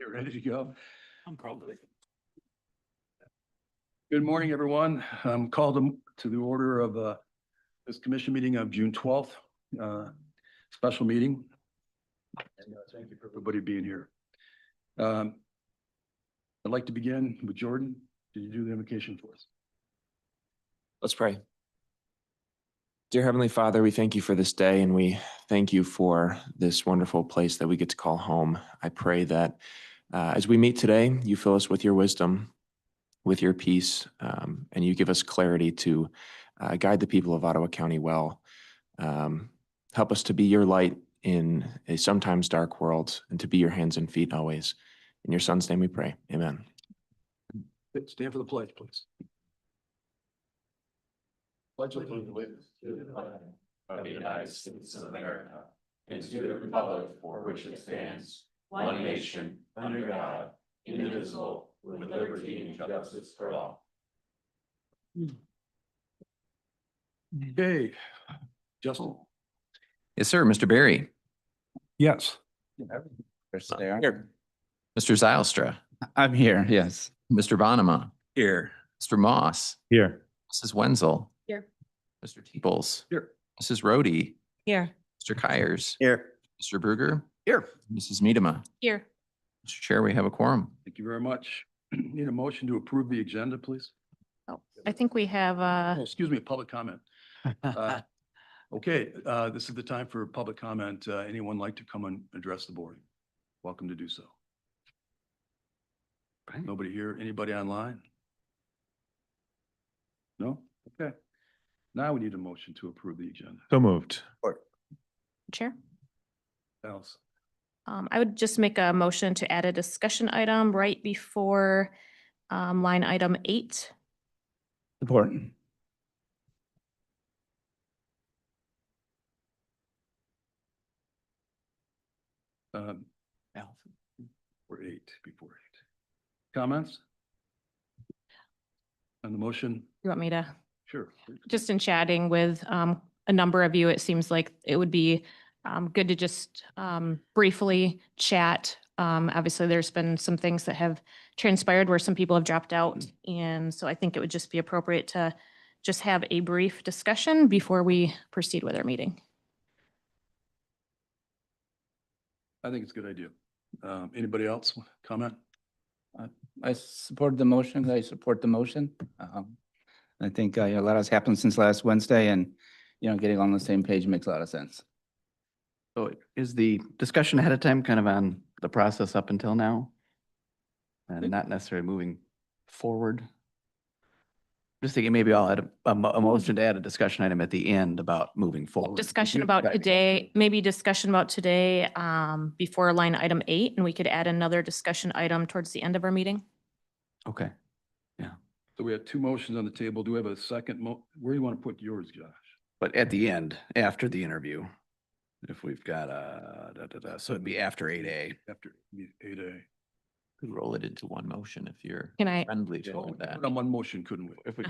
You ready to go? I'm probably. Good morning, everyone. Called to the order of this commission meeting of June 12th, special meeting. And thank you for everybody being here. I'd like to begin with Jordan. Did you do the invocation for us? Let's pray. Dear Heavenly Father, we thank you for this day and we thank you for this wonderful place that we get to call home. I pray that as we meet today, you fill us with your wisdom, with your peace, and you give us clarity to guide the people of Ottawa County well. Help us to be your light in a sometimes dark world and to be your hands and feet always. In your Son's name we pray. Amen. Stand for the pledge, please. Pledge allegiance to the flag Of the United States of America, and to the republic for which it stands, one nation, under God, indivisible, with liberty and justice for all. Okay, Justin. Yes, sir. Mr. Barry. Yes. Here. Mr. Zylstra. I'm here, yes. Mr. Bonema. Here. Mr. Moss. Here. Mrs. Wenzel. Here. Mr. Teeples. Here. Mrs. Rhodey. Here. Mr. Kyers. Here. Mr. Bruger. Here. Mrs. Miedema. Here. Mr. Chair, we have a quorum. Thank you very much. Need a motion to approve the agenda, please? Oh, I think we have, Oh, excuse me, public comment. Okay, this is the time for public comment. Anyone like to come and address the board? Welcome to do so. Nobody here? Anybody online? No? Okay. Now we need a motion to approve the agenda. So moved. Chair. Else. I would just make a motion to add a discussion item right before line item 8. Support. Or 8, before 8. Comments? On the motion? You want me to, Sure. just in chatting with a number of you, it seems like it would be good to just briefly chat. Obviously, there's been some things that have transpired where some people have dropped out. And so I think it would just be appropriate to just have a brief discussion before we proceed with our meeting. I think it's a good idea. Anybody else comment? I support the motion. I support the motion. I think a lot has happened since last Wednesday and, getting on the same page makes a lot of sense. So is the discussion ahead of time kind of on the process up until now? And not necessarily moving forward? Just thinking maybe I'll add a motion to add a discussion item at the end about moving forward. Discussion about today, maybe discussion about today before line item 8, and we could add another discussion item towards the end of our meeting. Okay. So we have 2 motions on the table. Do we have a second where do you want to put yours, Josh? But at the end, after the interview, if we've got so it'd be after 8A. After 8A. Could roll it into one motion if you're Can I, friendly to Put that. it on one motion, couldn't we? If we,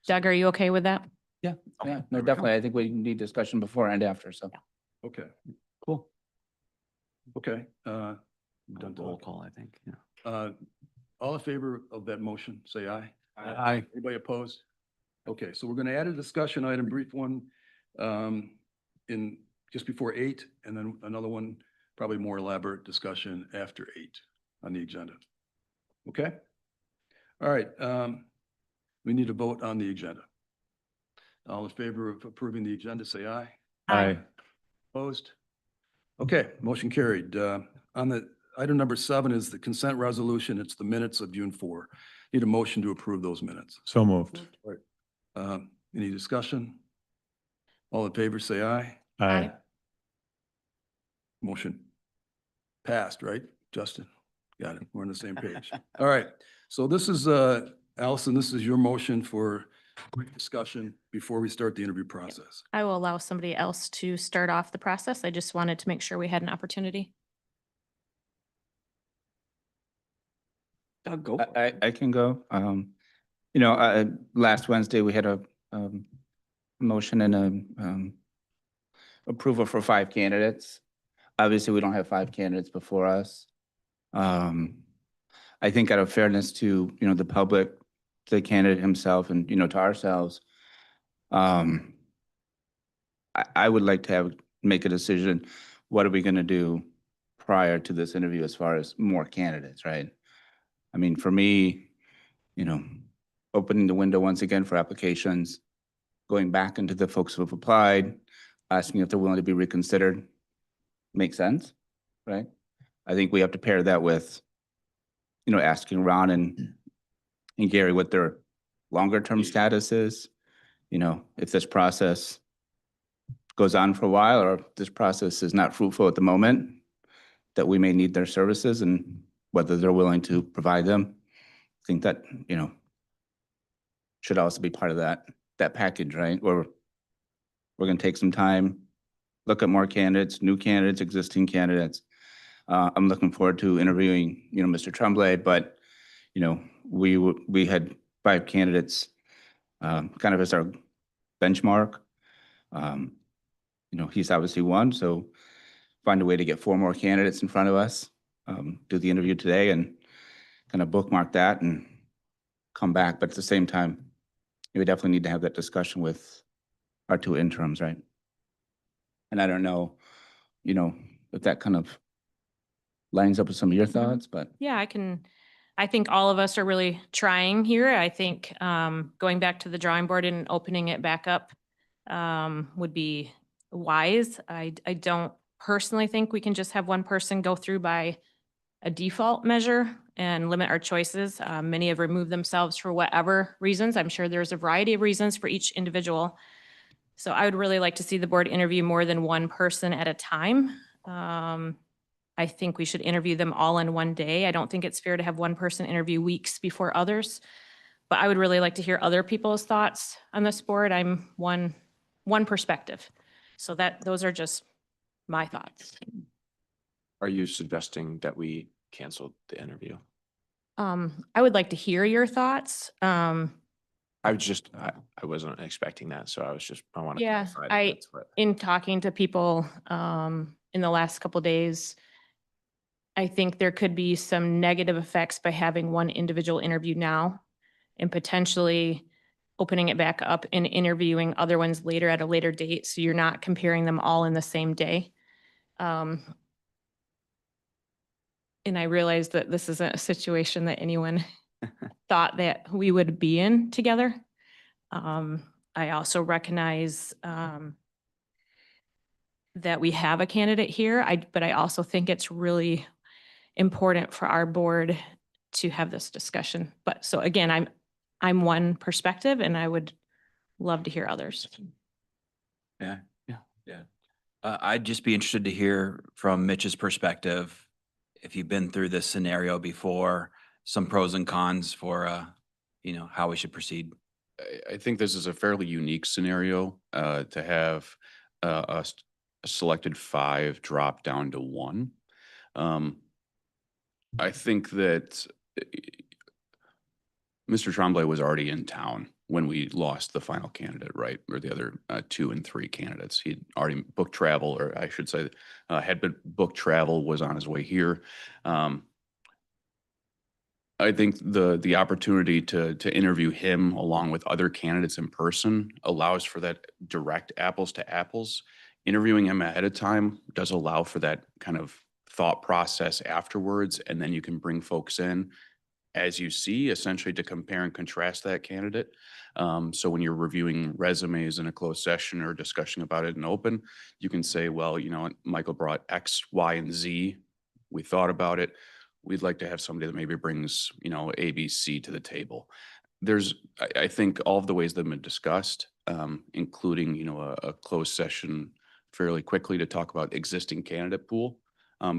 Doug, are you okay with that? Yeah, no, definitely. I think we need discussion before and after, so. Okay, cool. okay. Done Roll talking. call, I think, yeah. All in favor of that motion, say aye. Aye. Anybody opposed? Okay, so we're going to add a discussion item, brief one, in just before 8, and then another one, probably more elaborate discussion after 8 on the agenda. Okay? All right, we need to vote on the agenda. All in favor of approving the agenda, say aye. Aye. Opposed? Okay, motion carried. On the item number 7 is the consent resolution. It's the minutes of June 4. Need a motion to approve those minutes. So moved. Any discussion? All in favor, say aye. Aye. Motion passed, right, Justin? Got it. We're on the same page. All right. So this is, Allison, this is your motion for discussion before we start the interview process. I will allow somebody else to start off the process. I just wanted to make sure we had an opportunity. Doug, go. I can go. Last Wednesday, we had a motion and a approval for 5 candidates. Obviously, we don't have 5 candidates before us. I think out of fairness to, the public, to the candidate himself and, to ourselves, I would like to make a decision, what are we gonna do prior to this interview as far as more candidates, right? I mean, for me, opening the window once again for applications, going back into the folks who have applied, asking if they're willing to be reconsidered, makes sense, right? I think we have to pair that with, asking Ron and Gary what their longer term status is. If this process goes on for a while, or if this process is not fruitful at the moment, that we may need their services and whether they're willing to provide them. I think that, should also be part of that package, right? Where we're gonna take some time, look at more candidates, new candidates, existing candidates. I'm looking forward to interviewing, Mr. Tremblay, but, we had 5 candidates, kind of as our benchmark. He's obviously one, so find a way to get 4 more candidates in front of us, do the interview today and kind of bookmark that and come back. But at the same time, we definitely need to have that discussion with our 2 interims, right? And I don't know, if that kind of lines up with some of your thoughts, but. Yeah, I think all of us are really trying here. I think going back to the drawing board and opening it back up would be wise. I don't personally think we can just have one person go through by a default measure and limit our choices. Many have removed themselves for whatever reasons. I'm sure there's a variety of reasons for each individual. So I would really like to see the board interview more than one person at a time. I think we should interview them all in one day. I don't think it's fair to have one person interview weeks before others. But I would really like to hear other people's thoughts on this board. I'm one perspective. So those are just my thoughts. Are you suggesting that we cancel the interview? I would like to hear your thoughts. I wasn't expecting that, so I want to Yeah, clarify that that's what. in talking to people in the last couple days, I think there could be some negative effects by having one individual interview now and potentially opening it back up and interviewing other ones later at a later date. So you're not comparing them all in the same day. And I realize that this isn't a situation that anyone thought that we would be in together. I also recognize that we have a candidate here, but I also think it's really important for our board to have this discussion. But so again, I'm one perspective and I would love to hear others. Yeah. Yeah. Yeah. I'd just be interested to hear from Mitch's perspective, if you've been through this scenario before, some pros and cons for, how we should proceed. I think this is a fairly unique scenario to have a selected 5 drop down to 1. I think that Mr. Tremblay was already in town when we lost the final candidate, right? Or the other 2 and 3 candidates. He'd already booked travel, or I should say, had been booked travel, was on his way here. I think the opportunity to interview him along with other candidates in person allows for that direct apples to apples. Interviewing him ahead of time does allow for that kind of thought process afterwards, and then you can bring folks in as you see, essentially to compare and contrast that candidate. So when you're reviewing resumes in a closed session or discussion about it in open, you can say, well, Michael brought X, Y, and Z. We thought about it. We'd like to have somebody that maybe brings, A, B, C to the table. I think all of the ways that have been discussed, including, a closed session fairly quickly to talk about existing candidate pool.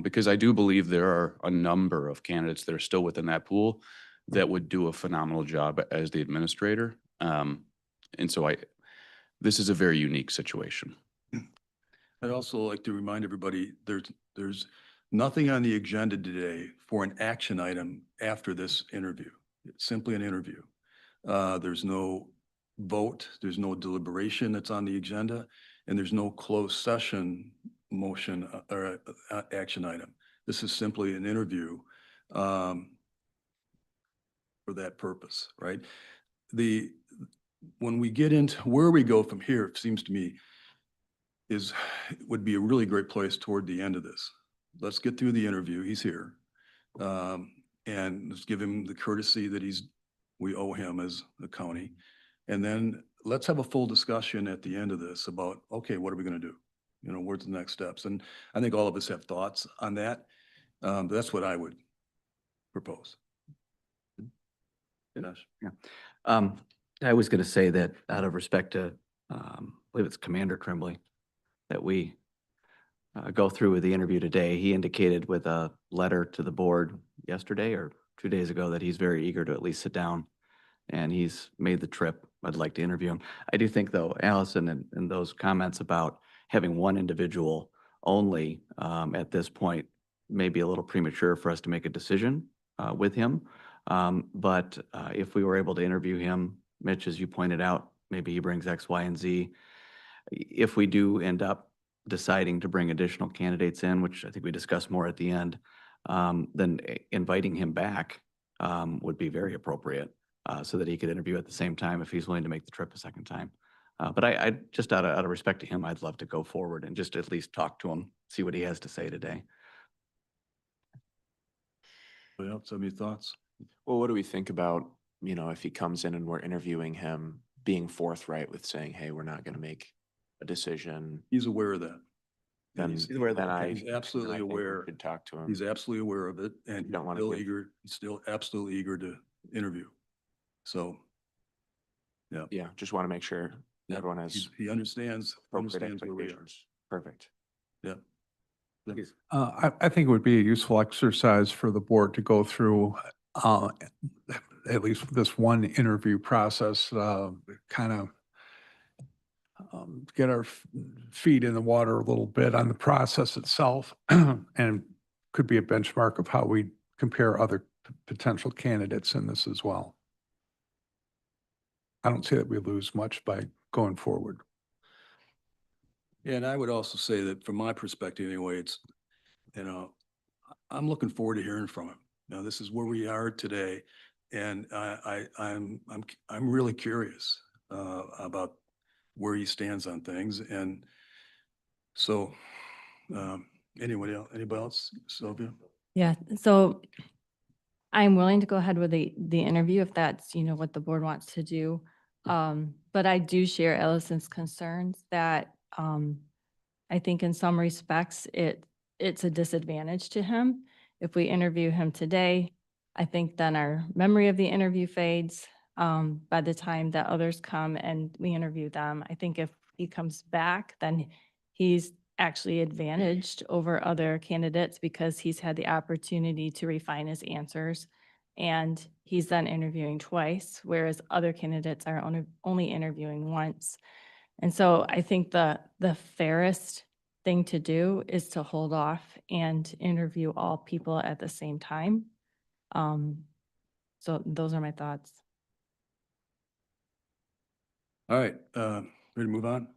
Because I do believe there are a number of candidates that are still within that pool that would do a phenomenal job as the administrator. And so this is a very unique situation. I'd also like to remind everybody, there's nothing on the agenda today for an action item after this interview. It's simply an interview. There's no vote, there's no deliberation that's on the agenda, and there's no closed session motion or action item. This is simply an interview um, for that purpose, right? When we get into where we go from here, it seems to me would be a really great place toward the end of this. Let's get through the interview. He's here. And let's give him the courtesy that we owe him as a county. And then let's have a full discussion at the end of this about, okay, what are we going to do? You know, what's the next steps? And I think all of us have thoughts on that. But that's what I would propose. Dinesh? Yeah. I was going to say that out of respect to, I believe it's Commander Tremblay, that we go through with the interview today. He indicated with a letter to the board yesterday or 2 days ago that he's very eager to at least sit down, and he's made the trip. I'd like to interview him. I do think, though, Allison, and those comments about having one individual only at this point may be a little premature for us to make a decision with him. But if we were able to interview him, Mitch, as you pointed out, maybe he brings X, Y, and Z. If we do end up deciding to bring additional candidates in, which I think we discussed more at the end, then inviting him back would be very appropriate so that he could interview at the same time if he's willing to make the trip a second time. But I just out of respect to him, I'd love to go forward and just at least talk to him, see what he has to say today. Anybody else have any thoughts? Well, what do we think about, you know, if he comes in and we're interviewing him, being forthright with saying, hey, we're not going to make a decision? He's aware of that. Then, He's he's absolutely I think we aware. should talk to him. He's absolutely aware of it, and You don't wanna he's still absolutely eager to interview. So, Yeah, just want to make sure yeah, everyone has he understands appropriate where we are. expectations. Perfect. Yeah. I think it would be a useful exercise for the board to go through at least this one interview process, kind of get our feet in the water a little bit on the process itself, and could be a benchmark of how we compare other potential candidates in this as well. I don't see that we lose much by going forward. And I would also say that from my perspective anyway, it's, you know, I'm looking forward to hearing from him. Now, this is where we are today, and I'm really curious about where he stands on things. And so, anybody else, Sylvia? Yeah, so I'm willing to go ahead with the interview if that's, you know, what the board wants to do. But I do share Allison's concerns that I think in some respects it's a disadvantage to him. If we interview him today, I think then our memory of the interview fades by the time that others come and we interview them. I think if he comes back, then he's actually advantaged over other candidates because he's had the opportunity to refine his answers. And he's then interviewing twice, whereas other candidates are only interviewing once. And so I think the fairest thing to do is to hold off and interview all people at the same time. So those are my thoughts. All right, ready to move on?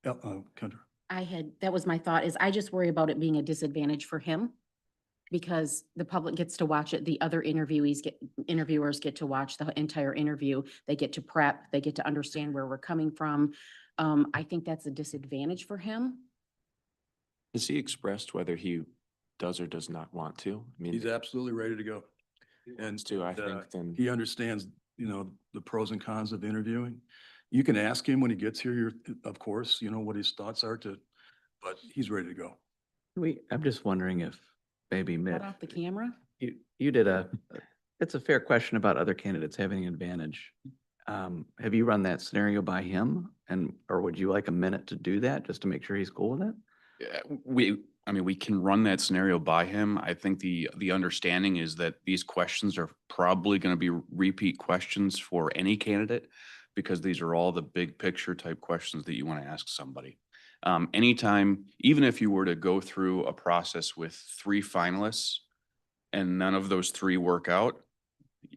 Kendra? That was my thought, is I just worry about it being a disadvantage for him because the public gets to watch it. The other interviewers get to watch the entire interview. They get to prep, they get to understand where we're coming from. I think that's a disadvantage for him. Has he expressed whether he does or does not want to? I mean, He's absolutely ready to go. And too, I think then. he understands, you know, the pros and cons of interviewing. You can ask him when he gets here, of course, you know, what his thoughts are but he's ready to go. I'm just wondering if maybe Mitch, Cut off the camera. you did it's a fair question about other candidates having an advantage. Have you run that scenario by him, or would you like a minute to do that just to make sure he's cool with it? Yeah, we can run that scenario by him. I think the understanding is that these questions are probably going to be repeat questions for any candidate because these are all the big picture type questions that you want to ask somebody. Anytime, even if you were to go through a process with 3 finalists and none of those 3 work out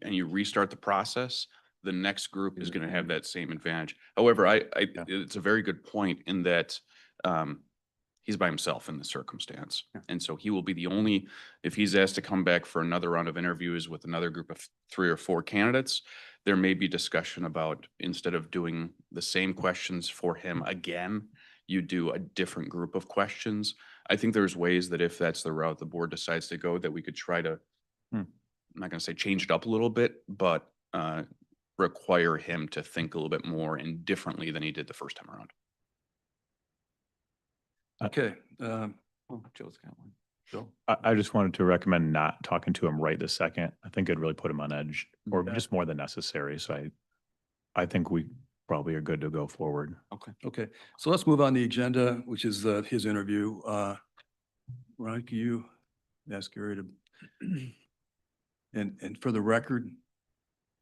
and you restart the process, the next group is going to have that same advantage. However, it's a very good point in that he's by himself in this circumstance. Yeah. And so he will be the only, if he's asked to come back for another round of interviews with another group of 3 or 4 candidates, there may be discussion about, instead of doing the same questions for him again, you do a different group of questions. I think there's ways that if that's the route the board decides to go, that we could try to, I'm not going to say change it up a little bit, but require him to think a little bit more and differently than he did the first time around. Okay, Oh, Joe's got one. Joe? I just wanted to recommend not talking to him right this second. I think it'd really put him on edge or Yeah. just more than necessary. So I think we probably are good to go forward. Okay, so let's move on the agenda, which is his interview. Ron, can you ask Gary to, and for the record,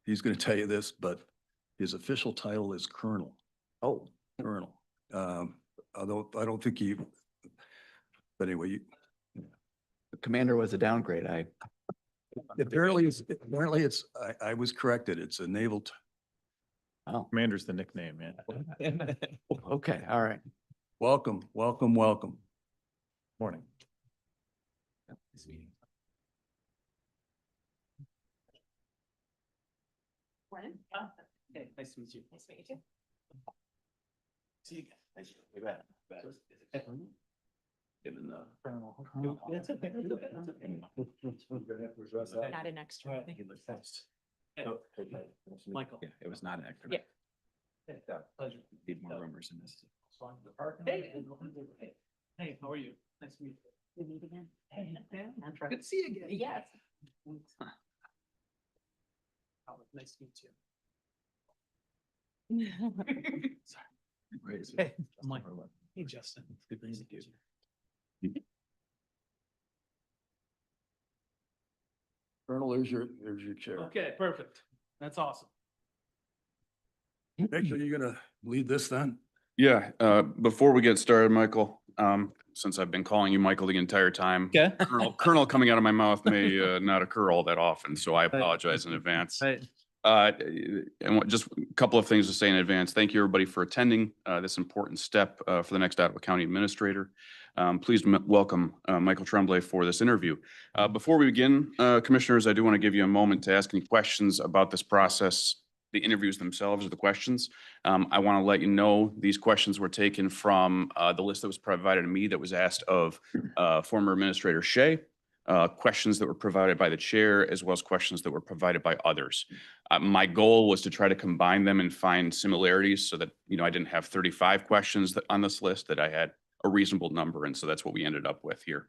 he's going to tell you this, but his official title is Colonel. Oh, Colonel. Although I don't think he, but anyway, the commander was a downgrade. apparently it's, I was corrected. It's a naval, Oh, Commander's the nickname, man. okay, all right. welcome, welcome, welcome. Morning. Okay, nice to meet you. Nice to meet you too. See you guys. Nice to meet you. That's okay. Not an extra. I think. Michael. Yeah, it was not an extra. Yeah. Pleasure. Need more rumors in this. Hey, how are you? Nice to meet you. We meet again. Hey, Good good to see you again. Yes. Oh, nice to meet you. Hey, I'm Michael. Hey, Justin. Good to meet you. Colonel, there's your chair. Okay, perfect. That's awesome. Make sure you're going to lead this then. Yeah, before we get started, Michael, since I've been calling you Michael the entire time, Okay. Colonel coming out of my mouth may not occur all that often, so I apologize in advance. Right. Just a couple of things to say in advance. Thank you, everybody, for attending this important step for the next Ottawa County Administrator. Please welcome Michael Tremblay for this interview. Before we begin, Commissioners, I do want to give you a moment to ask any questions about this process, the interviews themselves or the questions. I want to let you know these questions were taken from the list that was provided to me that was asked of former Administrator Shea, questions that were provided by the chair, as well as questions that were provided by others. My goal was to try to combine them and find similarities so that, I didn't have 35 questions on this list, that I had a reasonable number. And so that's what we ended up with here.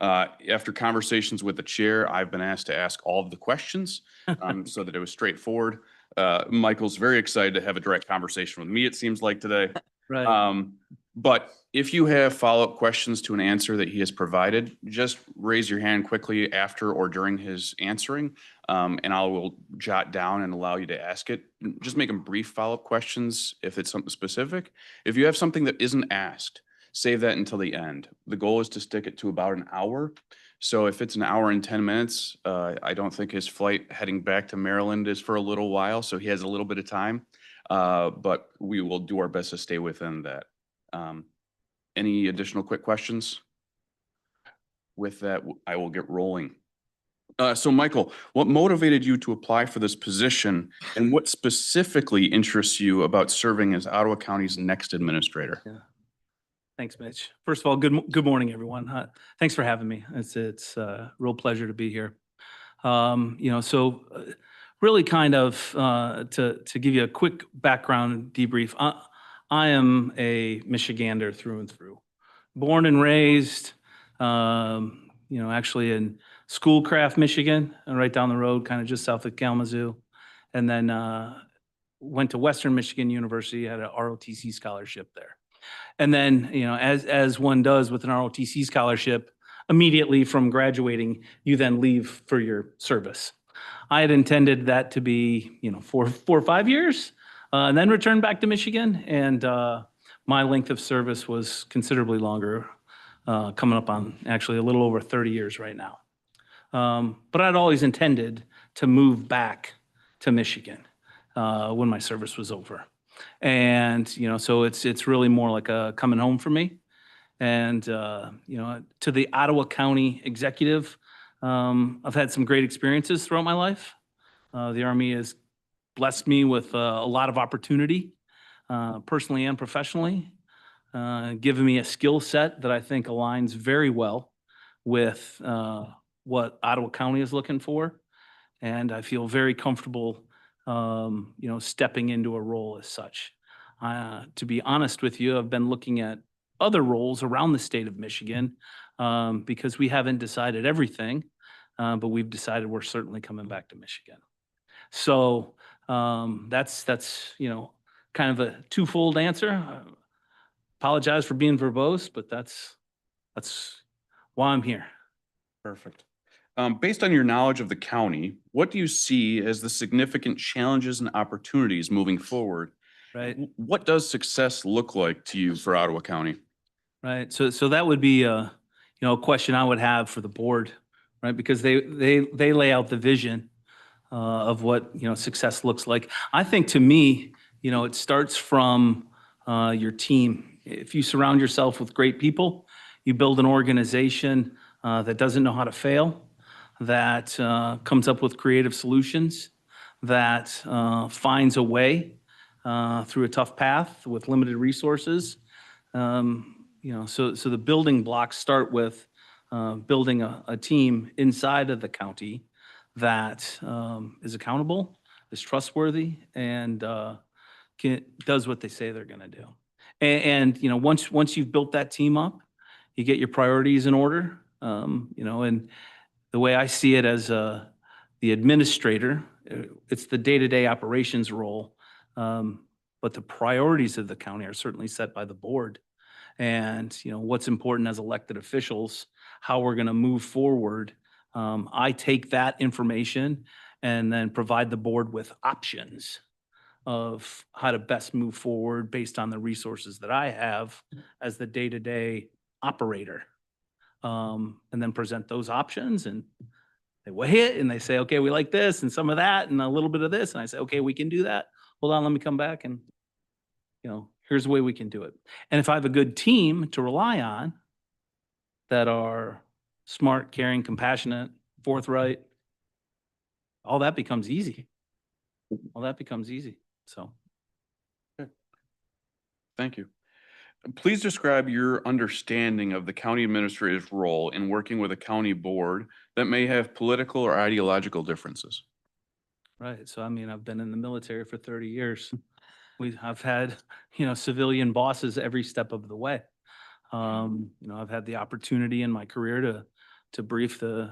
After conversations with the chair, I've been asked to ask all of the questions so that it was straightforward. Michael's very excited to have a direct conversation with me, it seems like today. Right. But if you have follow-up questions to an answer that he has provided, just raise your hand quickly after or during his answering, and I will jot down and allow you to ask it. Just make them brief follow-up questions if it's something specific. If you have something that isn't asked, save that until the end. The goal is to stick it to about an hour. So if it's an hour and 10 minutes, I don't think his flight heading back to Maryland is for a little while, so he has a little bit of time. But we will do our best to stay within that. Any additional quick questions? With that, I will get rolling. So Michael, what motivated you to apply for this position, and what specifically interests you about serving as Ottawa County's next administrator? Thanks, Mitch. First of all, good morning, everyone. Thanks for having me. It's a real pleasure to be here. Really kind of to give you a quick background debrief. I am a Michigander through and through. Born and raised, actually in Schoolcraft, Michigan, and right down the road, kind of just south of Kalamazoo. And then went to Western Michigan University, had a ROTC scholarship there. And then, as one does with an ROTC scholarship, immediately from graduating, you then leave for your service. I had intended that to be, 4 or 5 years, and then return back to Michigan. And my length of service was considerably longer, coming up on actually a little over 30 years right now. But I'd always intended to move back to Michigan when my service was over. And, so it's really more like a coming home for me. And, to the Ottawa County Executive, I've had some great experiences throughout my life. The Army has blessed me with a lot of opportunity, personally and professionally, given me a skill set that I think aligns very well with what Ottawa County is looking for. And I feel very comfortable, stepping into a role as such. To be honest with you, I've been looking at other roles around the state of Michigan because we haven't decided everything, but we've decided we're certainly coming back to Michigan. So that's kind of a twofold answer. Apologize for being verbose, but that's why I'm here. Perfect. Based on your knowledge of the county, what do you see as the significant challenges and opportunities moving forward? Right. What does success look like to you for Ottawa County? Right. So that would be a question I would have for the board, right? Because they lay out the vision of what, success looks like. I think to me, it starts from your team. If you surround yourself with great people, you build an organization that doesn't know how to fail, that comes up with creative solutions, that finds a way through a tough path with limited resources. So the building blocks start with building a team inside of the county that is accountable, is trustworthy, and does what they say they're going to do. And once you've built that team up, you get your priorities in order. And the way I see it as the administrator, it's the day-to-day operations role. But the priorities of the county are certainly set by the board. And, what's important as elected officials, how we're going to move forward. I take that information and then provide the board with options of how to best move forward based on the resources that I have as the day-to-day operator. And then present those options, and they weigh it and they say, okay, we like this and some of that and a little bit of this. And I say, okay, we can do that. Hold on, let me come back and, here's the way we can do it. And if I have a good team to rely on that are smart, caring, compassionate, forthright, all that becomes easy. So. Thank you. Please describe your understanding of the county administrator's role in working with a county board that may have political or ideological differences. Right. So, I've been in the military for 30 years. I've had, civilian bosses every step of the way. I've had the opportunity in my career to brief the,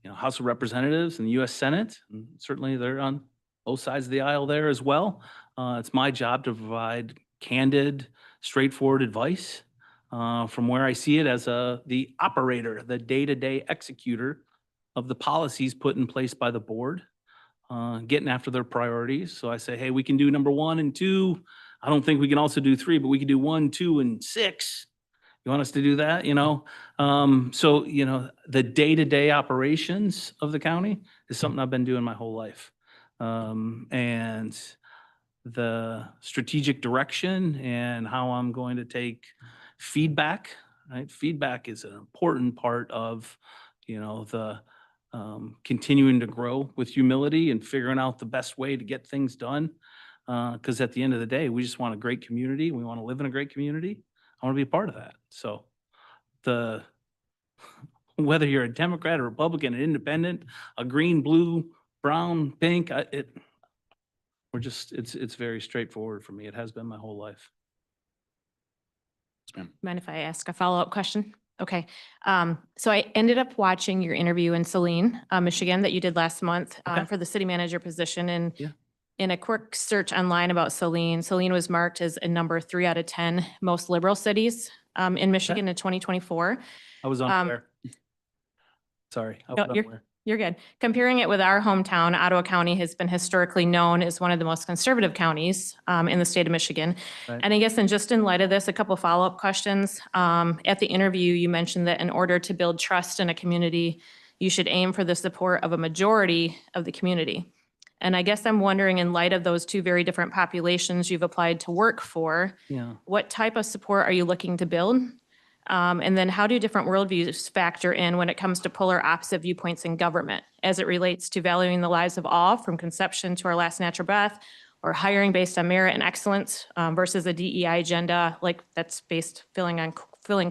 House of Representatives and the U.S. Senate. And certainly they're on both sides of the aisle there as well. It's my job to provide candid, straightforward advice from where I see it as the operator, the day-to-day executor of the policies put in place by the board. Getting after their priorities. So I say, hey, we can do number 1 and 2. I don't think we can also do 3, but we can do 1, 2, and 6. You want us to do that? So, the day-to-day operations of the county is something I've been doing my whole life. And the strategic direction and how I'm going to take feedback, right? Feedback is an important part of, the continuing to grow with humility and figuring out the best way to get things done. Because at the end of the day, we just want a great community. We want to live in a great community. I want to be a part of that. So whether you're a Democrat, a Republican, an independent, a green, blue, brown, pink, it's very straightforward for me. It has been my whole life. Mind if I ask a follow-up question? Okay. So I ended up watching your interview in Saline, Michigan, that you did last month Okay. for the city manager position. And Yeah. in a quick search online about Saline was marked as a number 3 out of 10 most liberal cities in Michigan in 2024. I was unaware. Sorry. I was No, unaware. You're good. Comparing it with our hometown, Ottawa County has been historically known as one of the most conservative counties in the state of Michigan. Right. And I guess just in light of this, a couple of follow-up questions. At the interview, you mentioned that in order to build trust in a community, you should aim for the support of a majority of the community. And I guess I'm wondering, in light of those 2 very different populations you've applied to work for, Yeah. what type of support are you looking to build? And then how do different worldviews factor in when it comes to polar opposite viewpoints in government as it relates to valuing the lives of all from conception to our last natural breath, or hiring based on merit and excellence versus a DEI agenda like that's based filling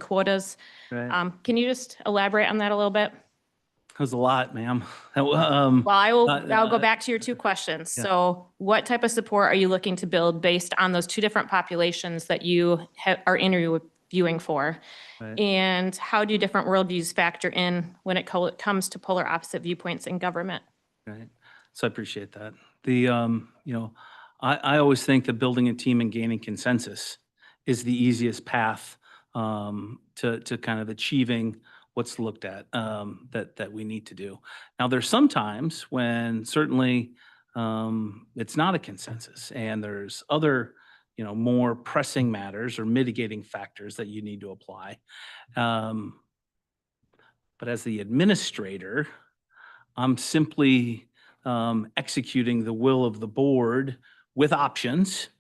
quotas? Right. Can you just elaborate on that a little bit? That was a lot, ma'am. Well, I'll go uh, back to your two questions. yeah. So what type of support are you looking to build based on those two different populations that you are interviewing for? Right. And how do different worldviews factor in when it comes to polar opposite viewpoints in government? Right. So I appreciate that. I always think that building a team and gaining consensus is the easiest path to kind of achieving what's looked at that we need to do. Now, there's sometimes when certainly it's not a consensus and there's other, more pressing matters or mitigating factors that you need to apply. But as the administrator, I'm simply executing the will of the board with options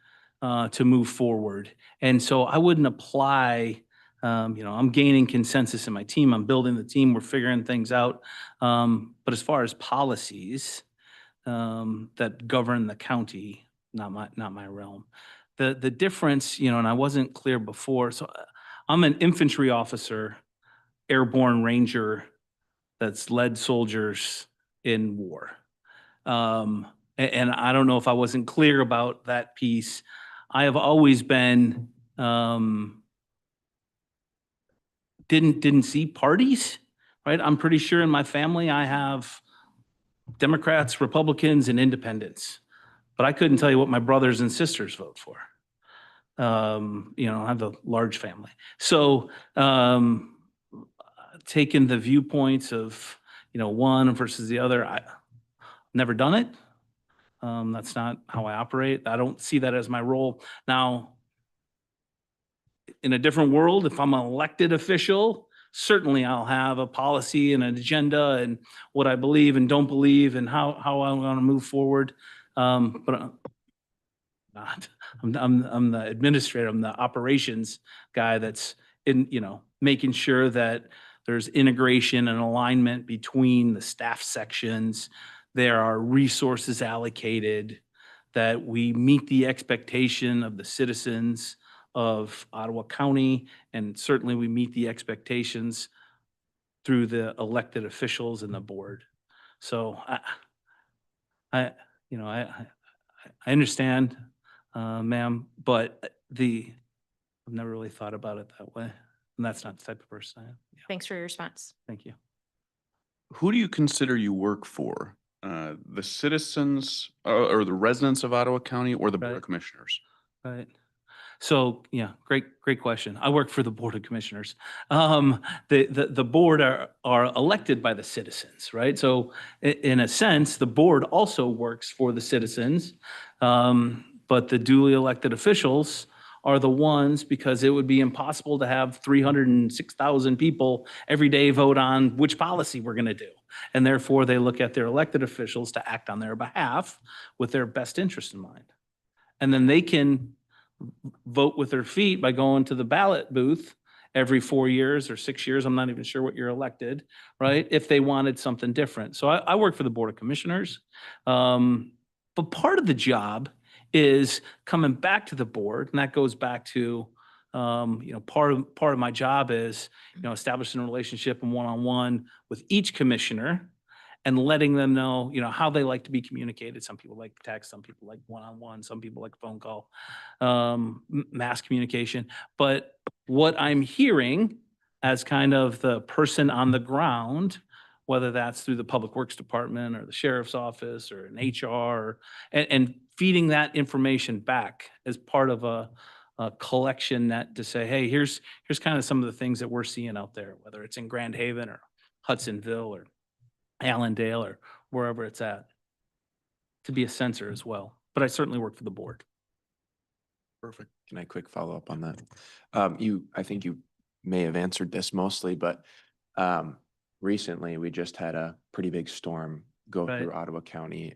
to move forward. And so I wouldn't apply, I'm gaining consensus in my team. I'm building the team. We're figuring things out. But as far as policies that govern the county, not my realm. The difference, and I wasn't clear before. So I'm an infantry officer, airborne ranger that's led soldiers in war. And I don't know if I wasn't clear about that piece. I have always been, didn't see parties, right? I'm pretty sure in my family I have Democrats, Republicans, and independents, but I couldn't tell you what my brothers and sisters vote for. I have a large family. So, taking the viewpoints of, one versus the other, I've never done it. That's not how I operate. I don't see that as my role. Now, in a different world, if I'm an elected official, certainly I'll have a policy and an agenda and what I believe and don't believe and how I want to move forward. But I'm not. I'm the administrator. I'm the operations guy that's making sure that there's integration and alignment between the staff sections. There are resources allocated, that we meet the expectation of the citizens of Ottawa County, and certainly we meet the expectations through the elected officials and the board. So I understand, ma'am, but I've never really thought about it that way, and that's not the type of person I am. Yeah, Thanks for your response. thank you. Who do you consider you work for? The citizens or the residents of Ottawa County or the Board Right. of Commissioners? Right. So, yeah, great question. I work for the Board of Commissioners. The board are elected by the citizens, right? So in a sense, the board also works for the citizens. But the duly elected officials are the ones, because it would be impossible to have 306,000 people every day vote on which policy we're going to do. And therefore, they look at their elected officials to act on their behalf with their best interest in mind. And then they can vote with their feet by going to the ballot booth every 4 years or 6 years. I'm not even sure what you're elected, right? If they wanted something different. So I work for the Board of Commissioners. But part of the job is coming back to the board, and that goes back to, part of my job is, establishing a relationship and one-on-one with each commissioner and letting them know, how they like to be communicated. Some people like text, some people like one-on-one, some people like phone call, mass communication. But what I'm hearing as kind of the person on the ground, whether that's through the Public Works Department or the Sheriff's Office or an HR, and feeding that information back as part of a collection net to say, hey, here's kind of some of the things that we're seeing out there, whether it's in Grand Haven or Hudsonville or Allendale or wherever it's at, to be a censor as well. But I certainly work for the board. Perfect. Can I quick follow up on that? I think you may have answered this mostly, but recently we just had a pretty big storm go Right. through Ottawa County,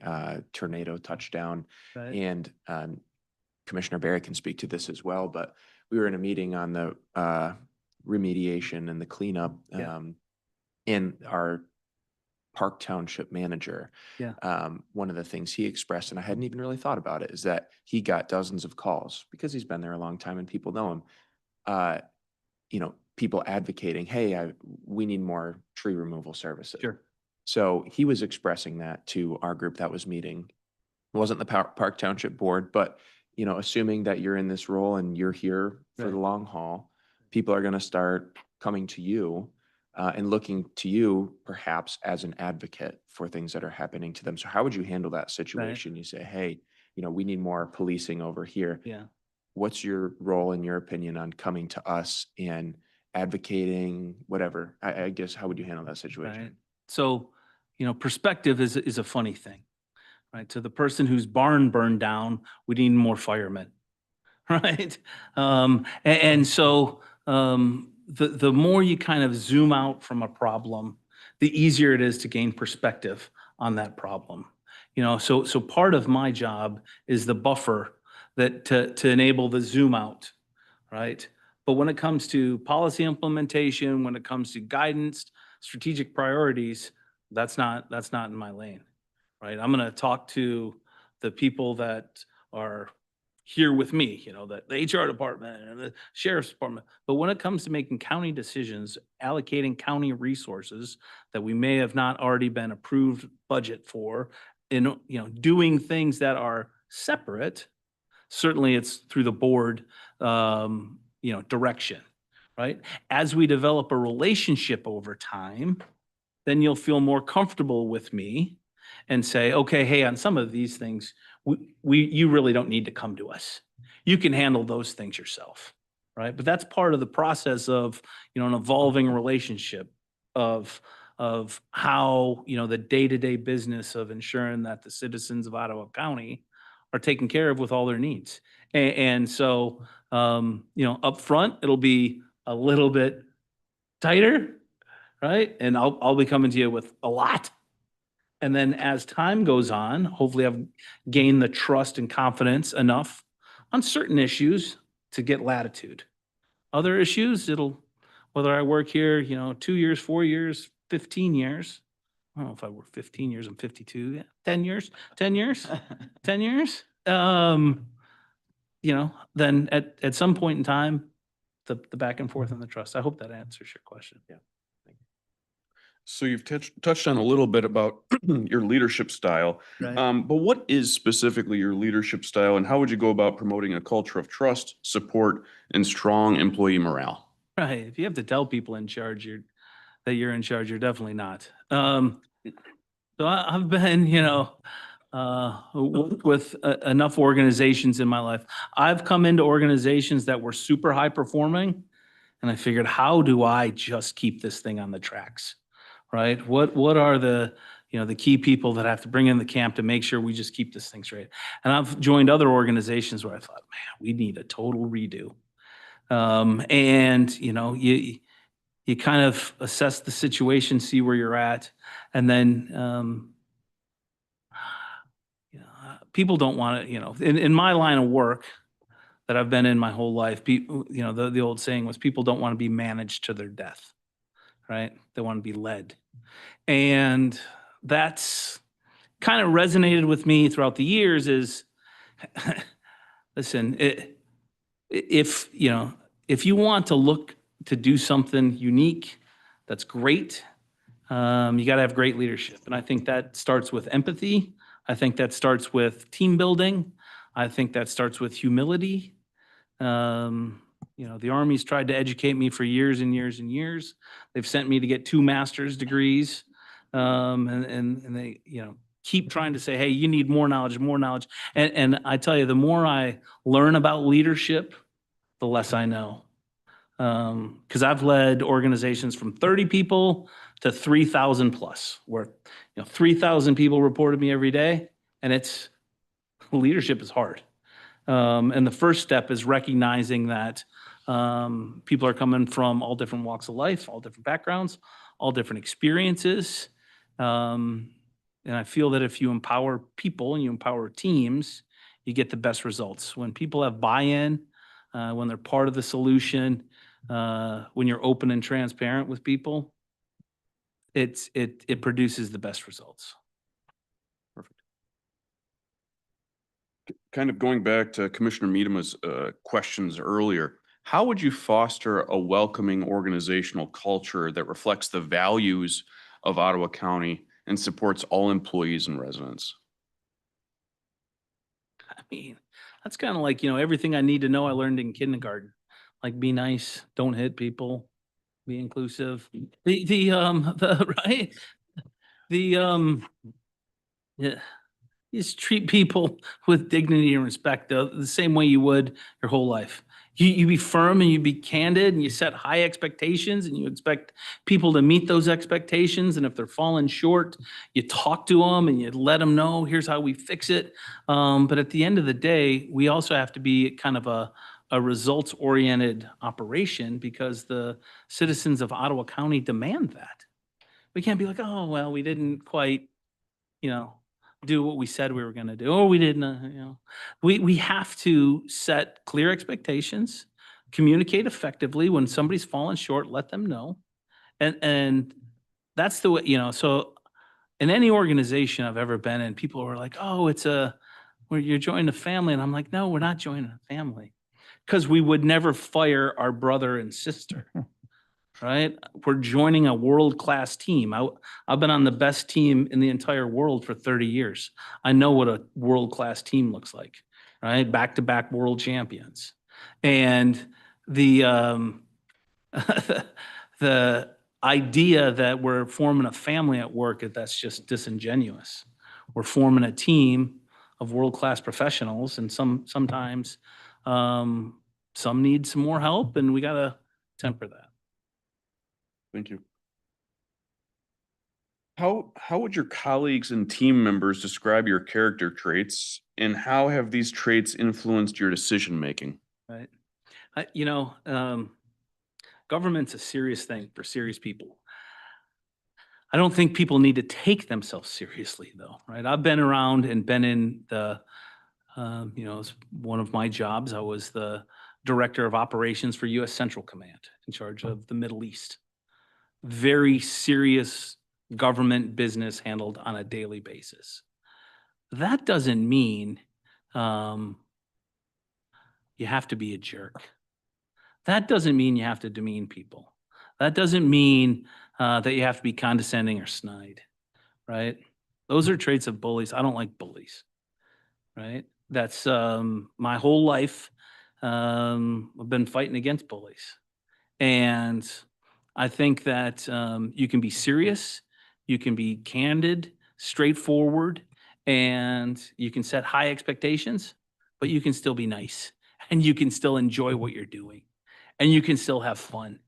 tornado touchdown. Right. And Commissioner Barry can speak to this as well, but we were in a meeting on the remediation and the cleanup, Yeah. and our Park Township manager, Yeah. one of the things he expressed, and I hadn't even really thought about it, is that he got dozens of calls because he's been there a long time and people know him. People advocating, hey, we need more tree removal services. Sure. So he was expressing that to our group that was meeting. It wasn't the Park Township Board, but, assuming that you're in this role and you're here for the Right. long haul, people are going to start coming to you and looking to you perhaps as an advocate for things that are happening to them. So how would you handle that situation? You say, hey, we need more policing over here. Yeah. What's your role, in your opinion, on coming to us and advocating, whatever? I guess, how would you handle that situation? Right. So, perspective is a funny thing, right? To the person whose barn burned down, we need more firemen, right? So the more you kind of zoom out from a problem, the easier it is to gain perspective on that problem. So part of my job is the buffer that to enable the zoom out, right? But when it comes to policy implementation, when it comes to guidance, strategic priorities, that's not in my lane, right? I'm going to talk to the people that are here with me, the HR department and the sheriff's department. But when it comes to making county decisions, allocating county resources that we may have not already been approved budget for, doing things that are separate, certainly it's through the board, direction, right? As we develop a relationship over time, then you'll feel more comfortable with me and say, okay, hey, on some of these things, you really don't need to come to us. You can handle those things yourself, right? But that's part of the process of, an evolving relationship of how, the day-to-day business of ensuring that the citizens of Ottawa County are taken care of with all their needs. And so, up front, it'll be a little bit tighter, right? And I'll be coming to you with a lot. And then as time goes on, hopefully I've gained the trust and confidence enough on certain issues to get latitude. Other issues, whether I work here, 2 years, 4 years, 15 years. I don't know if I work 15 years, I'm 52, yeah, 10 years, 10 years, 10 years. Then at some point in time, the back and forth and the trust. I hope that answers your question. Yeah. So you've touched on a little bit about your leadership style, Right. but what is specifically your leadership style, and how would you go about promoting a culture of trust, support, and strong employee morale? Right. If you have to tell people in charge that you're in charge, you're definitely not. So I've been, worked with enough organizations in my life. I've come into organizations that were super high performing, and I figured, how do I just keep this thing on the tracks, right? What are the key people that I have to bring in the camp to make sure we just keep this thing straight? And I've joined other organizations where I thought, man, we need a total redo. And you kind of assess the situation, see where you're at, and then people don't want to, in my line of work that I've been in my whole life, people, the old saying was, people don't want to be managed to their death, right? They want to be led. And that's kind of resonated with me throughout the years is, listen, if you want to look to do something unique, that's great. You got to have great leadership. And I think that starts with empathy. I think that starts with team building. I think that starts with humility. The Army's tried to educate me for years and years and years. They've sent me to get 2 master's degrees. And they, keep trying to say, hey, you need more knowledge, more knowledge. And I tell you, the more I learn about leadership, the less I know. Because I've led organizations from 30 people to 3,000 plus, where 3,000 people report to me every day, and leadership is hard. And the first step is recognizing that people are coming from all different walks of life, all different backgrounds, all different experiences. And I feel that if you empower people and you empower teams, you get the best results. When people have buy-in, when they're part of the solution, when you're open and transparent with people, it produces the best results. Kind of going back to Commissioner Miedema's questions earlier, how would you foster a welcoming organizational culture that reflects the values of Ottawa County and supports all employees and residents? I mean, that's kind of like, everything I need to know I learned in kindergarten. Like, be nice, don't hit people, be inclusive. Right? Yeah. You just treat people with dignity and respect the same way you would your whole life. You be firm and you be candid and you set high expectations and you expect people to meet those expectations. And if they're falling short, you talk to them and you let them know, here's how we fix it. But at the end of the day, we also have to be kind of a results-oriented operation because the citizens of Ottawa County demand that. We can't be like, oh, well, we didn't quite, do what we said we were going to do, or we didn't, we have to set clear expectations, communicate effectively. When somebody's fallen short, let them know. And that's the way, so in any organization I've ever been in, people are like, oh, you're joining a family. And I'm like, no, we're not joining a family, because we would never fire our brother and sister. Right? We're joining a world-class team. I've been on the best team in the entire world for 30 years. I know what a world-class team looks like, right? Back-to-back world champions. And the the idea that we're forming a family at work, that's just disingenuous. We're forming a team of world-class professionals, and sometimes some need some more help, and we got to temper that. Thank you. How would your colleagues and team members describe your character traits, and how have these traits influenced your decision-making? Right. Government's a serious thing for serious people. I don't think people need to take themselves seriously, though, right? I've been around and been in it's one of my jobs. I was the director of operations for U.S. Central Command, in charge of the Middle East. Very serious government business handled on a daily basis. That doesn't mean you have to be a jerk. That doesn't mean you have to demean people. That doesn't mean that you have to be condescending or snide, right? Those are traits of bullies. I don't like bullies, right? That's my whole life. I've been fighting against bullies. And I think that you can be serious, you can be candid, straightforward, and you can set high expectations, but you can still be nice, and you can still enjoy what you're doing, and you can still have fun.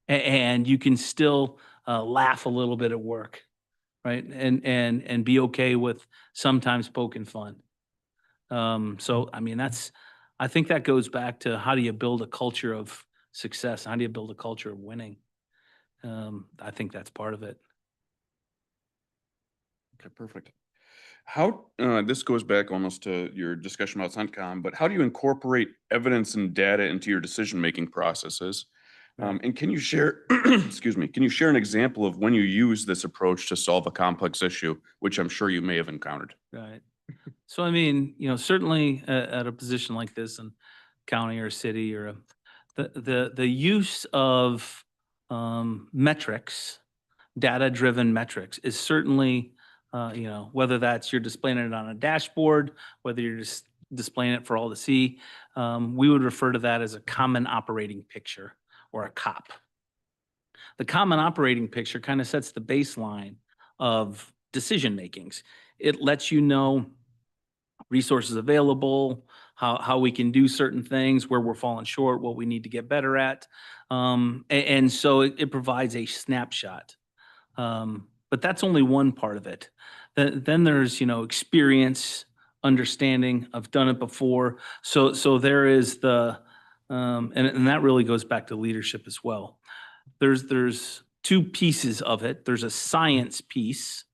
And you can still laugh a little bit at work, right? And be okay with sometimes poking fun. So, I mean, I think that goes back to how do you build a culture of success? How do you build a culture of winning? I think that's part of it. Okay, perfect. How, this goes back almost to your discussion about CENTCOM, but how do you incorporate evidence and data into your decision-making processes? And can you share, excuse me, can you share an example of when you use this approach to solve a complex issue, which I'm sure you may have encountered? Right. So, I mean, certainly at a position like this in county or city or the use of metrics, data-driven metrics is certainly, whether that's you're displaying it on a dashboard, whether you're just displaying it for all to see, we would refer to that as a common operating picture or a COP. The common operating picture kind of sets the baseline of decision makings. It lets you know resources available, how we can do certain things, where we're falling short, what we need to get better at. And so it provides a snapshot. But that's only one part of it. Then there's, experience, understanding. I've done it before. So there is and that really goes back to leadership as well. There's two pieces of it. There's a science piece,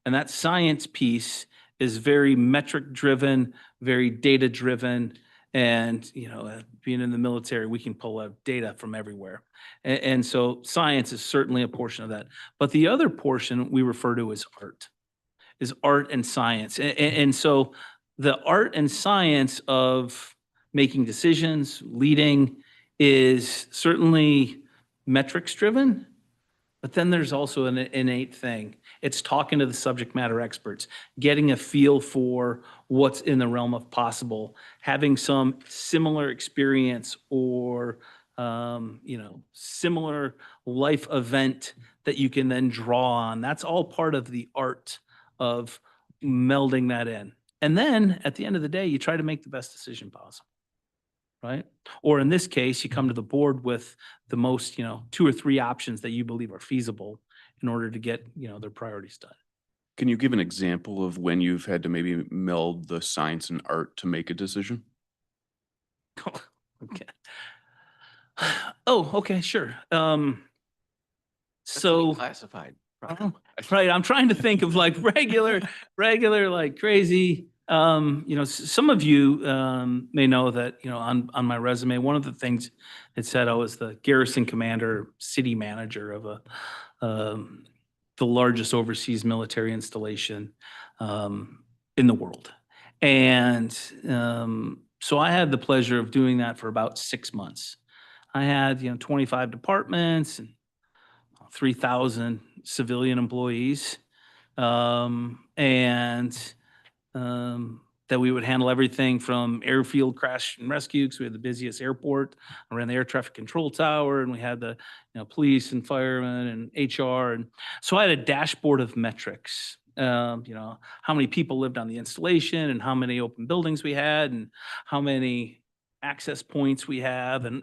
and that science piece is very metric driven, very data driven, And, being in the military, we can pull out data from everywhere. And so science is certainly a portion of that. But the other portion we refer to as art, is art and science. And so the art and science of making decisions, leading, is certainly metrics driven, but then there's also an innate thing. It's talking to the subject matter experts, getting a feel for what's in the realm of possible, having some similar experience or similar life event that you can then draw on. That's all part of the art of melding that in. And then at the end of the day, you try to make the best decision possible, right? Or in this case, you come to the board with the most, 2 or 3 options that you believe are feasible in order to get, their priorities done. Can you give an example of when you've had to maybe meld the science and art to make a decision? Okay. Oh, okay, sure. So, Classified. right, I'm trying to think of like regular, like crazy. Some of you may know that, on my resume, one of the things it said I was the garrison commander, city manager of the largest overseas military installation in the world. And so I had the pleasure of doing that for about 6 months. I had, 25 departments and 3,000 civilian employees. That we would handle everything from airfield crash and rescue, because we had the busiest airport. I ran the air traffic control tower, and we had the police and firemen and HR. And so I had a dashboard of metrics. How many people lived on the installation, and how many open buildings we had, and how many access points we have, and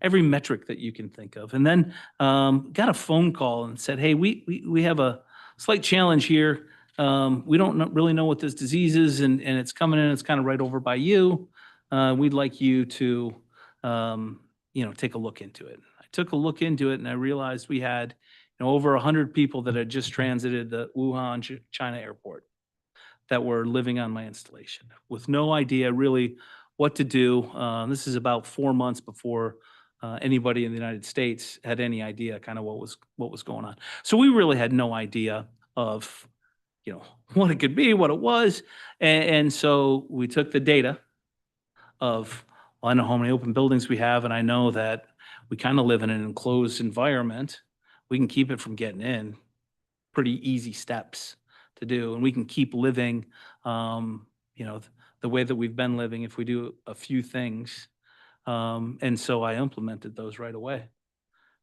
every metric that you can think of. And then got a phone call and said, "Hey, we have a slight challenge here. We don't really know what this disease is, and it's coming in. It's kind of right over by you. We'd like you to, take a look into it." I took a look into it, and I realized we had over 100 people that had just transited the Wuhan, China airport that were living on my installation with no idea really what to do. This is about 4 months before anybody in the United States had any idea kind of what was going on. So we really had no idea of what it could be, what it was. And so we took the data of, well, I know how many open buildings we have, and I know that we kind of live in an enclosed environment. We can keep it from getting in. Pretty easy steps to do, and we can keep living, the way that we've been living if we do a few things. And so I implemented those right away.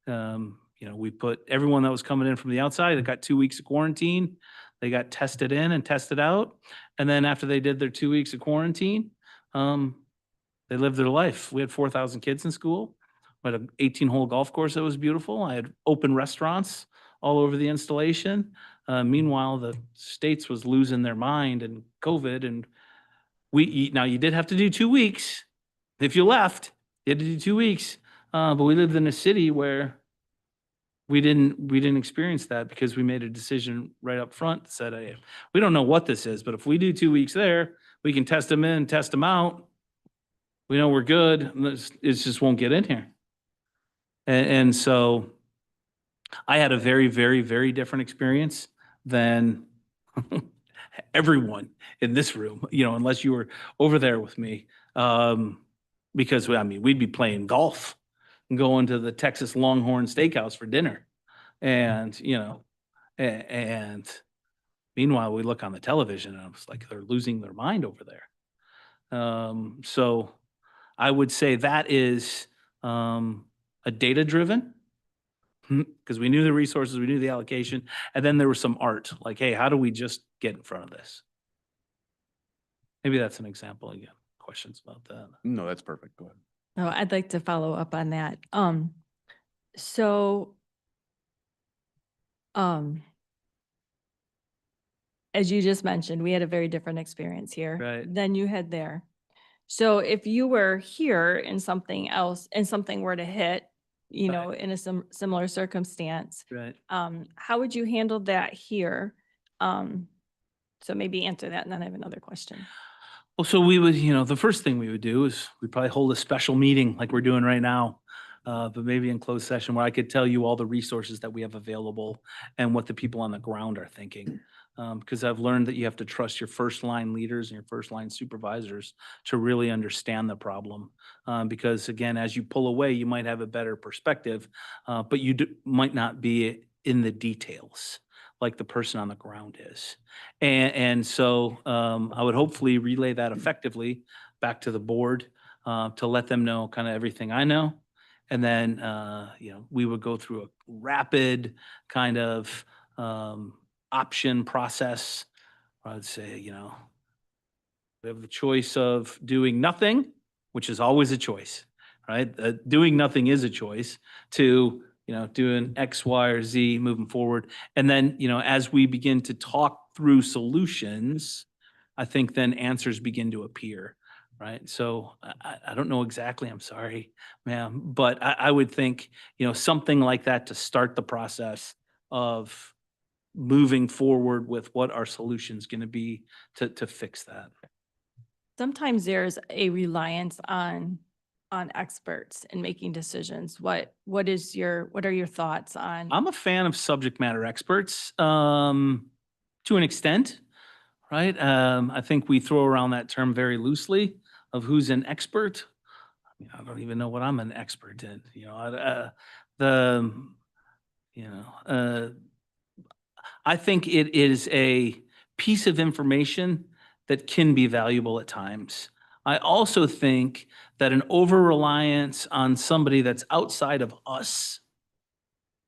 We put everyone that was coming in from the outside, they got 2 weeks of quarantine. They got tested in and tested out. And then after they did their 2 weeks of quarantine, they lived their life. We had 4,000 kids in school. We had an 18-hole golf course that was beautiful. I had open restaurants all over the installation. Meanwhile, the States was losing their mind and COVID. And now you did have to do 2 weeks. If you left, you had to do 2 weeks. But we lived in a city where we didn't experience that, because we made a decision right up front that said, "Hey, we don't know what this is, but if we do 2 weeks there, we can test them in, test them out. We know we're good. It just won't get in here." And so I had a very, very, very different experience than everyone in this room, unless you were over there with me. Because we'd be playing golf and going to the Texas Longhorn Steakhouse for dinner. And, and meanwhile, we look on the television and it's like they're losing their mind over there. So I would say that is a data-driven, because we knew the resources, we knew the allocation, and then there was some art, like, hey, how do we just get in front of this? Maybe that's an example again. Questions about that? No, that's perfect. Go ahead. Oh, I'd like to follow up on that. So, as you just mentioned, we had a very different experience here Right. than you had there. So if you were here and something else, and something were to hit, in a similar circumstance, Right. how would you handle that here? So maybe answer that, and then I have another question. Well, so we would, the first thing we would do is we'd probably hold a special meeting like we're doing right now. But maybe in closed session where I could tell you all the resources that we have available and what the people on the ground are thinking. Because I've learned that you have to trust your first line leaders and your first line supervisors to really understand the problem. Because again, as you pull away, you might have a better perspective, but you might not be in the details like the person on the ground is. And so I would hopefully relay that effectively back to the board to let them know kind of everything I know. And then, we would go through a rapid kind of option process. I would say, we have the choice of doing nothing, which is always a choice, right? Doing nothing is a choice to, doing X, Y, or Z moving forward. And then, as we begin to talk through solutions, I think then answers begin to appear. Right. So I don't know exactly. I'm sorry, ma'am, but I would think, something like that to start the process of moving forward with what our solution's going to be to fix that. Sometimes there's a reliance on experts in making decisions. What are your thoughts on? I'm a fan of subject matter experts to an extent, right? I think we throw around that term very loosely of who's an expert. I mean, I don't even know what I'm an expert in. I think it is a piece of information that can be valuable at times. I also think that an over-reliance on somebody that's outside of us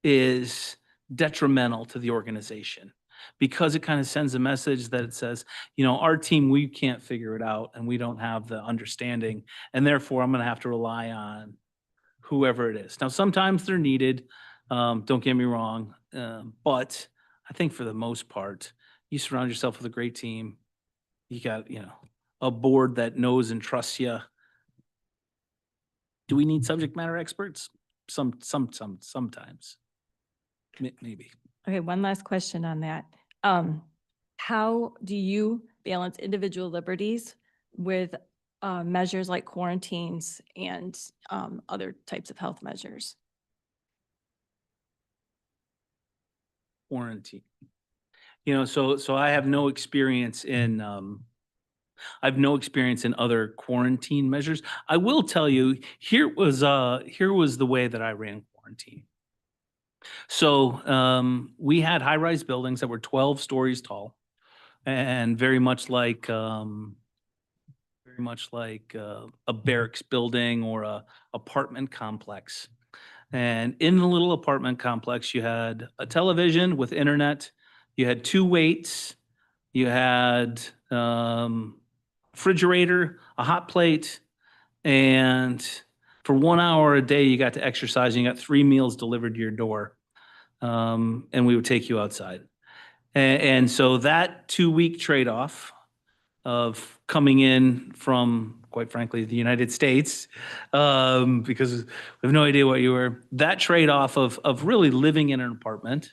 is detrimental to the organization because it kind of sends a message that it says, our team, we can't figure it out and we don't have the understanding. And therefore, I'm going to have to rely on whoever it is. Now, sometimes they're needed. Don't get me wrong. But I think for the most part, you surround yourself with a great team. You got, a board that knows and trusts you. Do we need subject matter experts? Sometimes. Maybe. Okay, one last question on that. How do you balance individual liberties with measures like quarantines and other types of health measures? Quarantine. So I have no experience in other quarantine measures. I will tell you, here was the way that I ran quarantine. So we had high-rise buildings that were 12 stories tall, and very much like a barracks building or a apartment complex. And in the little apartment complex, you had a television with internet, you had 2 weights, you had refrigerator, a hot plate, and for 1 hour a day, you got to exercise and you got 3 meals delivered to your door. And we would take you outside. And so that 2-week trade-off of coming in from, quite frankly, the United States, because we have no idea what you were, that trade-off of really living in an apartment,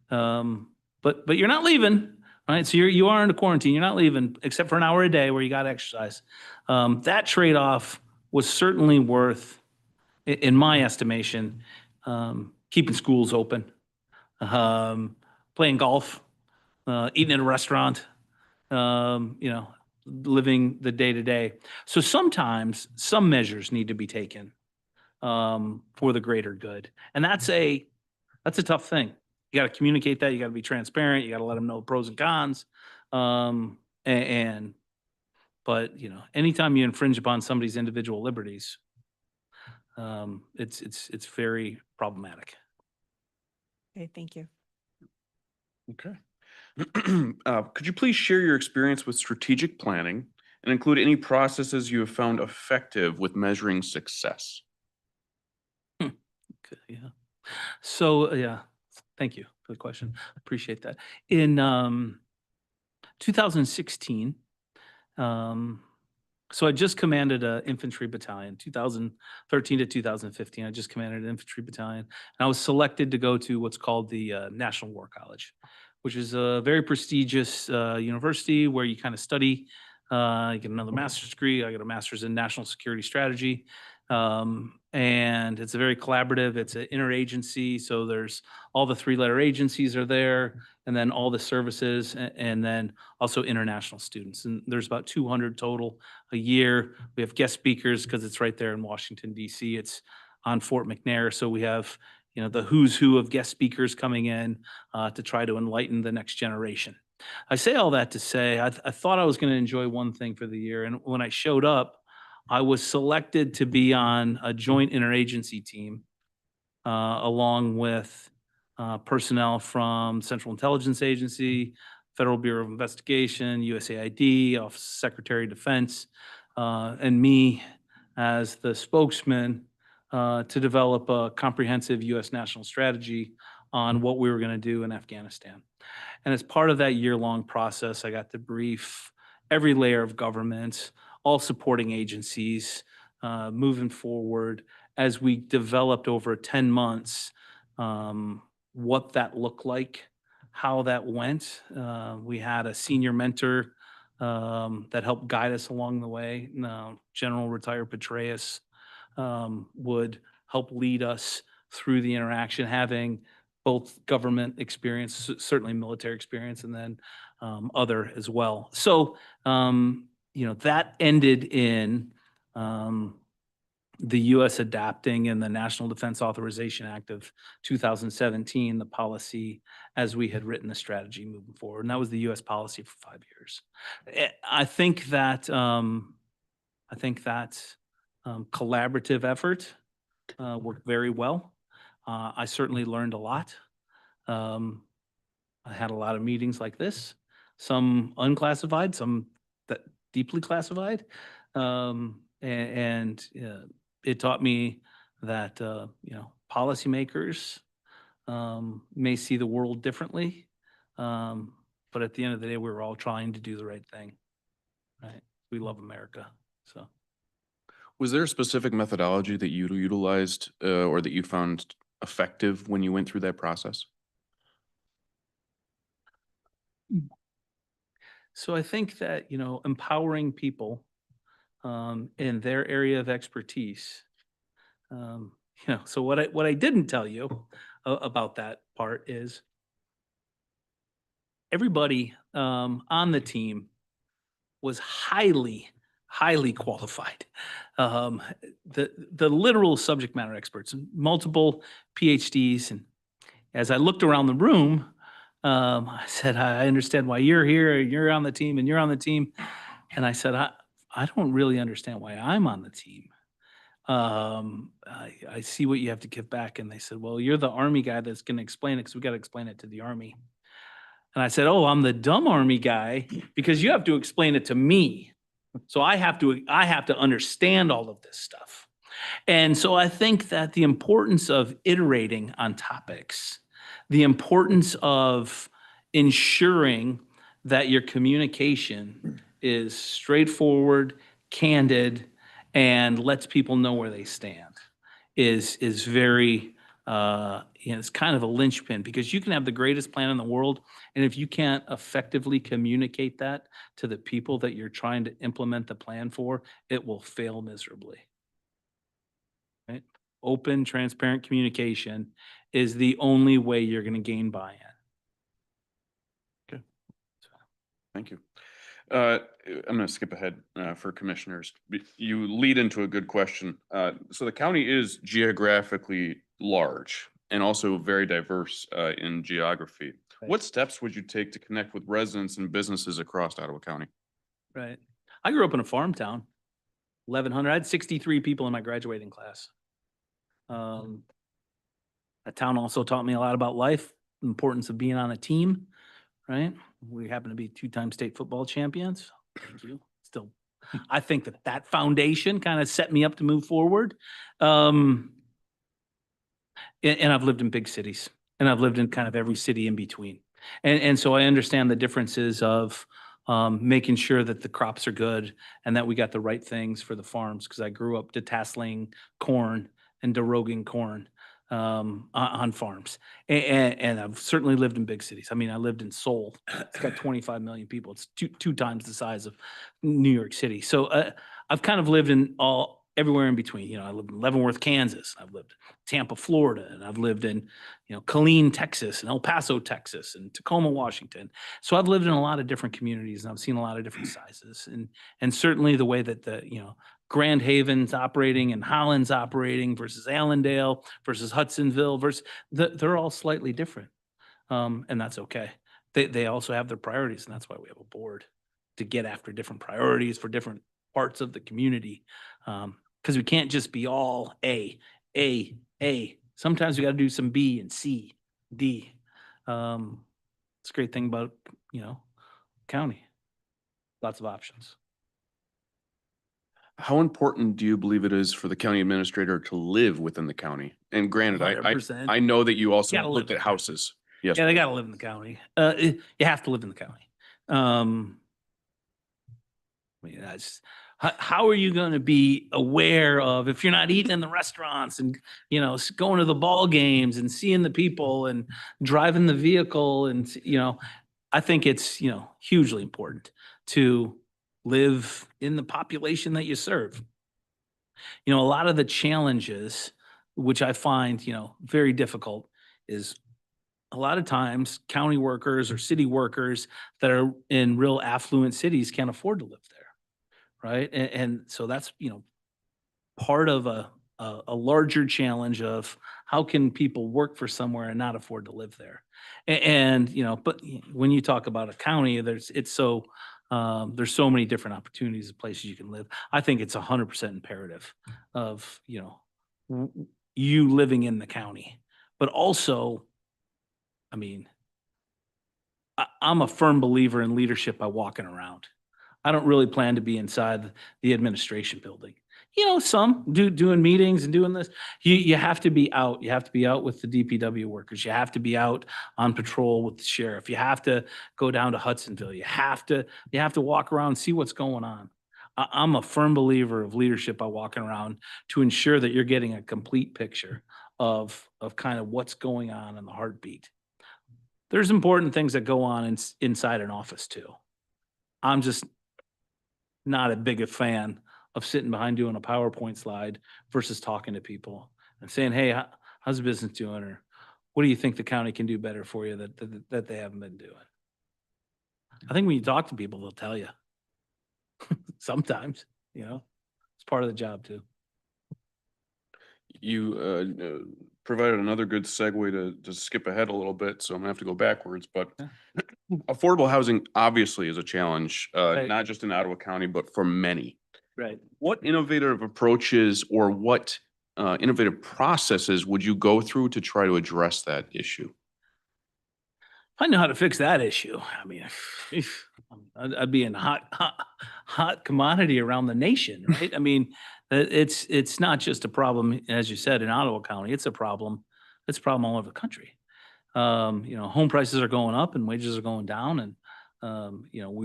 but you're not leaving, right? So you are in a quarantine, you're not leaving, except for an hour a day where you got to exercise. That trade-off was certainly worth, in my estimation, keeping schools open, playing golf, eating at a restaurant, living the day to day. So sometimes some measures need to be taken for the greater good. And that's a tough thing. You got to communicate that. You got to be transparent. You got to let them know the pros and cons. But anytime you infringe upon somebody's individual liberties, it's very problematic. Okay, thank you. Okay. Could you please share your experience with strategic planning and include any processes you have found effective with measuring success? Okay, yeah. So, thank you for the question. Appreciate that. In 2016, so I just commanded an infantry battalion, 2013 to 2015. I just commanded an infantry battalion. And I was selected to go to what's called the National War College, which is a very prestigious university where you kind of study I get another master's degree. I got a master's in national security strategy. And it's a very collaborative, it's an interagency. So there's all the 3-letter agencies are there, and then all the services, and then also international students. And there's about 200 total a year. We have guest speakers because it's right there in Washington, DC. It's on Fort McNair. So we have, the who's who of guest speakers coming in to try to enlighten the next generation. I say all that to say, I thought I was going to enjoy one thing for the year. And when I showed up, I was selected to be on a joint interagency team along with personnel from Central Intelligence Agency, Federal Bureau of Investigation, USAID, Office of Secretary of Defense, and me as the spokesman to develop a comprehensive U.S. national strategy on what we were going to do in Afghanistan. And as part of that year-long process, I got to brief every layer of government, all supporting agencies, moving forward as we developed over 10 months what that looked like, how that went. We had a senior mentor that helped guide us along the way. General Retired Petraeus would help lead us through the interaction, having both government experience, certainly military experience, and then other as well. So, that ended in the U.S. adapting in the National Defense Authorization Act of 2017, the policy as we had written the strategy moving forward. And that was the U.S. policy for 5 years. I think that collaborative effort worked very well. I certainly learned a lot. I had a lot of meetings like this, some unclassified, some that deeply classified. It taught me that, policymakers may see the world differently. But at the end of the day, we're all trying to do the right thing, right? We love America, so. Was there a specific methodology that you utilized or that you found effective when you went through that process? So I think that, empowering people in their area of expertise. So what I didn't tell you about that part is everybody on the team was highly qualified. The literal subject matter experts, multiple PhDs. And as I looked around the room, I said, I understand why you're here, you're on the team, and you're on the team. And I said, I don't really understand why I'm on the team. I see what you have to give back. And they said, well, you're the Army guy that's going to explain it because we got to explain it to the Army. And I said, oh, I'm the dumb Army guy because you have to explain it to me. So I have to understand all of this stuff. And so I think that the importance of iterating on topics, the importance of ensuring that your communication is straightforward, candid, and lets people know where they stand is very, it's kind of a linchpin because you can have the greatest plan in the world. And if you can't effectively communicate that to the people that you're trying to implement the plan for, it will fail miserably. Right? Open, transparent communication is the only way you're going to gain buy-in. Thank you. I'm going to skip ahead for commissioners. You lead into a good question. So the county is geographically large and also very diverse in geography. Right. What steps would you take to connect with residents and businesses across Ottawa County? Right. I grew up in a farm town, 1,100. I had 63 people in my graduating class. That town also taught me a lot about life, the importance of being on a team, right? We happen to be 2-time state football champions. Thank you. Still, I think that foundation kind of set me up to move forward. And I've lived in big cities, and I've lived in kind of every city in between. And so I understand the differences of making sure that the crops are good and that we got the right things for the farms, because I grew up detasseling corn and deroguing corn. on farms. And I've certainly lived in big cities. I mean, I lived in Seoul. It's got 25 million people. It's two times the size of New York City. So I've kind of lived in everywhere in between. You know, I lived in Leavenworth, Kansas. I've lived in Tampa, Florida, and I've lived in, you know, Killeen, Texas, and El Paso, Texas, and Tacoma, Washington. So I've lived in a lot of different communities, and I've seen a lot of different sizes. And certainly the way that Grand Haven's operating and Holland's operating versus Allendale versus Hudsonville versus they're all slightly different. And that's okay. They also have their priorities, and that's why we have a board to get after different priorities for different parts of the community. Because we can't just be all A. Sometimes we got to do some B and C, D. It's a great thing about, county. Lots of options. How important do you believe it is for the county administrator to live within the county? And granted, 100%. I know that you also Gotta live looked at there. houses. Yes. Yeah, they got to live in the county. You have to live in the county. I mean, how are you going to be aware of if you're not eating in the restaurants and, going to the ball games and seeing the people and driving the vehicle? And, I think it's, hugely important to live in the population that you serve. A lot of the challenges, which I find, very difficult, is a lot of times county workers or city workers that are in real affluent cities can't afford to live there, right? And so that's, part of a larger challenge of how can people work for somewhere and not afford to live there. And, but when you talk about a county, there's so many different opportunities and places you can live. I think it's 100% imperative of, you living in the county, but also, I mean, I'm a firm believer in leadership by walking around. I don't really plan to be inside the administration building. Some doing meetings and doing this. You have to be out. You have to be out with the DPW workers. You have to be out on patrol with the sheriff. You have to go down to Hudsonville. You have to walk around and see what's going on. I'm a firm believer of leadership by walking around to ensure that you're getting a complete picture of kind of what's going on in the heartbeat. There's important things that go on inside an office too. I'm just not a big a fan of sitting behind doing a PowerPoint slide versus talking to people and saying, hey, how's the business doing? Or what do you think the county can do better for you that they haven't been doing? I think when you talk to people, they'll tell you. Sometimes, it's part of the job too. You provided another good segue to skip ahead a little bit, so I'm gonna have to go backwards, but affordable housing obviously is a challenge, Right. not just in Ottawa County, but for many. Right. What innovative approaches or what innovative processes would you go through to try to address that issue? I know how to fix that issue. I mean, I'd be in hot commodity around the nation, right? I mean, it's not just a problem, as you said, in Ottawa County. It's a problem. It's a problem all over the country. Home prices are going up and wages are going down, and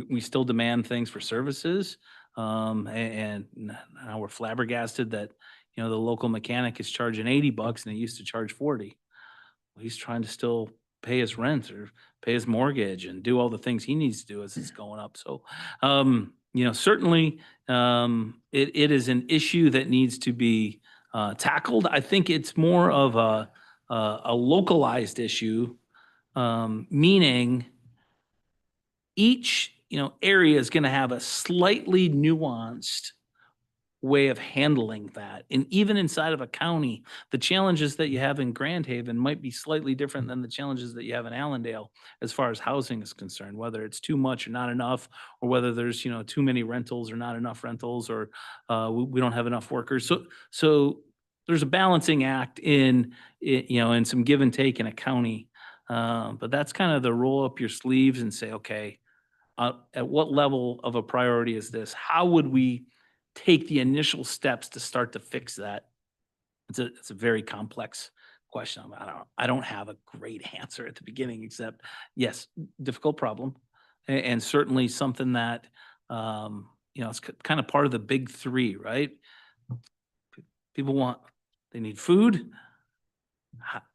we still demand things for services. And now we're flabbergasted that the local mechanic is charging $80 and he used to charge 40. Well, he's trying to still pay his rent or pay his mortgage and do all the things he needs to do as it's going up. So, certainly, it is an issue that needs to be tackled. I think it's more of a localized issue, meaning each area is going to have a slightly nuanced way of handling that. And even inside of a county, the challenges that you have in Grand Haven might be slightly different than the challenges that you have in Allendale as far as housing is concerned, whether it's too much or not enough, or whether there's, too many rentals or not enough rentals, or we don't have enough workers. So there's a balancing act in some give and take in a county. But that's kind of the roll up your sleeves and say, okay, at what level of a priority is this? How would we take the initial steps to start to fix that? It's a very complex question. I don't have a great answer at the beginning, except yes, difficult problem, and certainly something that it's kind of part of the big three, right? People they need food,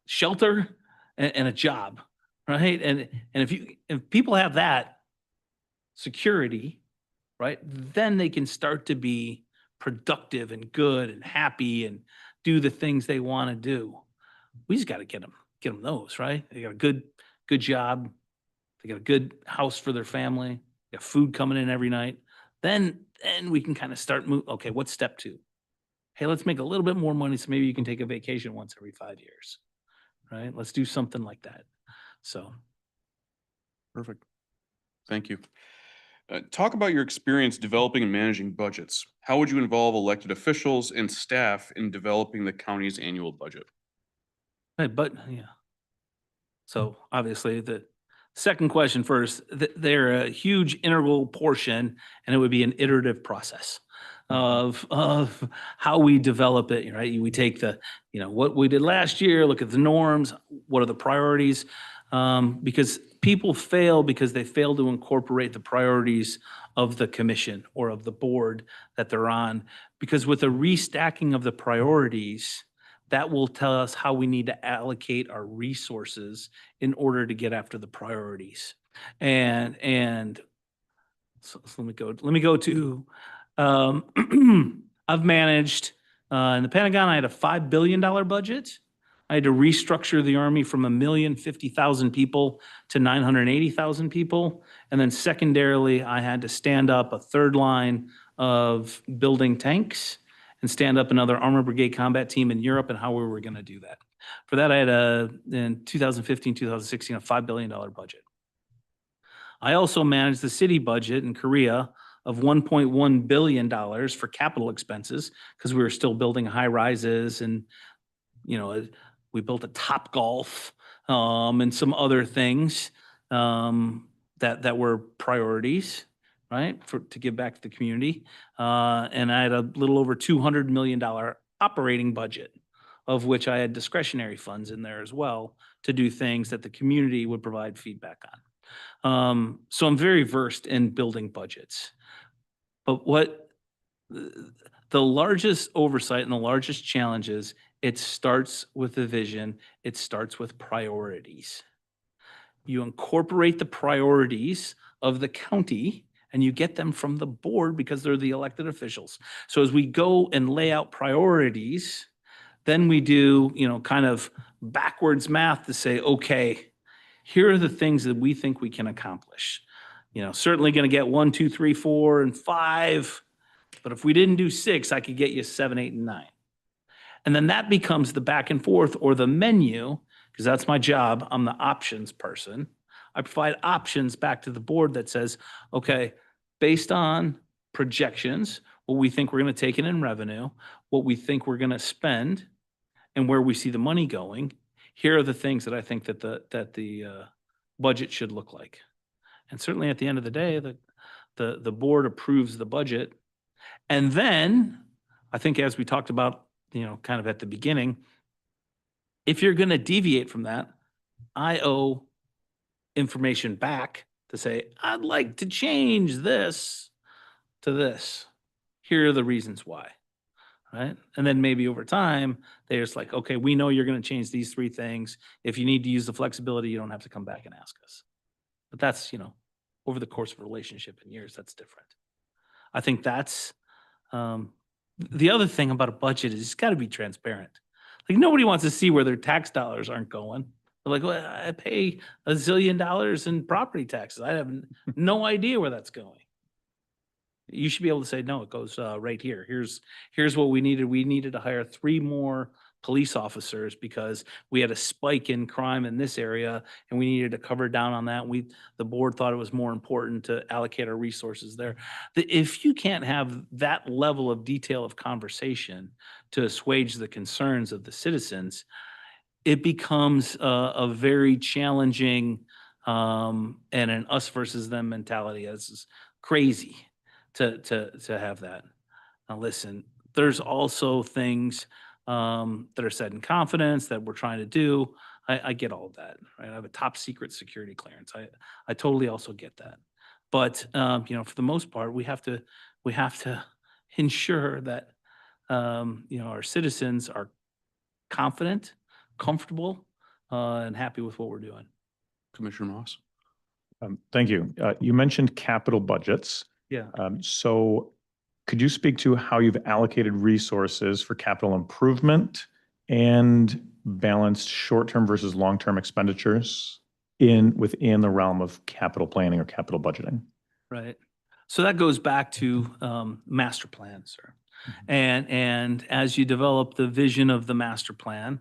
shelter and a job, right? And if people have that security, right, then they can start to be productive and good and happy and do the things they want to do. We just got to get them those, right? They got a good job. They got a good house for their family. Got food coming in every night. Then we can kind of start move. Okay, what's step 2? Hey, let's make a little bit more money so maybe you can take a vacation once every 5 years, right? Let's do something like that. So. Perfect. Thank you. Talk about your experience developing and managing budgets. How would you involve elected officials and staff in developing the county's annual budget? Right, but yeah. So obviously the second question first, they're a huge integral portion and it would be an iterative process of how we develop it, right? We take what we did last year, look at the norms, what are the priorities? Because people fail because they fail to incorporate the priorities of the commission or of the board that they're on. Because with a restacking of the priorities, that will tell us how we need to allocate our resources in order to get after the priorities. And so let me go to, I've managed, in the Pentagon, I had a $5 billion budget. I had to restructure the Army from 1,050,000 people to 980,000 people. And then secondarily, I had to stand up a third line of building tanks and stand up another armor brigade combat team in Europe and how we were going to do that. For that, I had in 2015, 2016, a $5 billion budget. I also managed the city budget in Korea of $1.1 billion for capital expenses because we were still building high rises and, we built a Topgolf and some other things that were priorities, right, to give back to the community. And I had a little over $200 million operating budget, of which I had discretionary funds in there as well to do things that the community would provide feedback on. So I'm very versed in building budgets. But what the largest oversight and the largest challenges, it starts with the vision. It starts with priorities. You incorporate the priorities of the county and you get them from the board because they're the elected officials. So as we go and lay out priorities, then we do, kind of backwards math to say, okay, here are the things that we think we can accomplish. Certainly going to get 1, 2, 3, 4, and 5. But if we didn't do 6, I could get you 7, 8, and 9. And then that becomes the back and forth or the menu, because that's my job. I'm the options person. I provide options back to the board that says, okay, based on projections, what we think we're going to take in revenue, what we think we're going to spend, and where we see the money going, here are the things that I think that the budget should look like. And certainly at the end of the day, the board approves the budget. And then I think as we talked about, kind of at the beginning, if you're going to deviate from that, I owe information back to say, I'd like to change this to this. Here are the reasons why, right? And then maybe over time, they're just like, okay, we know you're going to change these 3 things. If you need to use the flexibility, you don't have to come back and ask us. But that's, over the course of a relationship in years, that's different. I think that's, the other thing about a budget is it's got to be transparent. Like nobody wants to see where their tax dollars aren't going. They're like, well, I pay $1 zillion in property taxes. I have no idea where that's going. You should be able to say, no, it goes right here. Here's what we needed. We needed to hire 3 more police officers because we had a spike in crime in this area and we needed to cover down on that. The board thought it was more important to allocate our resources there. If you can't have that level of detail of conversation to assuage the concerns of the citizens, it becomes a very challenging and an us versus them mentality. It's crazy to have that. Now listen, there's also things that are said in confidence that we're trying to do. I get all of that, right? I have a top secret security clearance. I totally also get that. But for the most part, we have to ensure that our citizens are confident comfortable and happy with what we're doing. Commissioner Moss? Thank you. You mentioned capital budgets. Yeah. So could you speak to how you've allocated resources for capital improvement and balanced short-term versus long-term expenditures within the realm of capital planning or capital budgeting? Right. So that goes back to master plan, sir. And as you develop the vision of the master plan,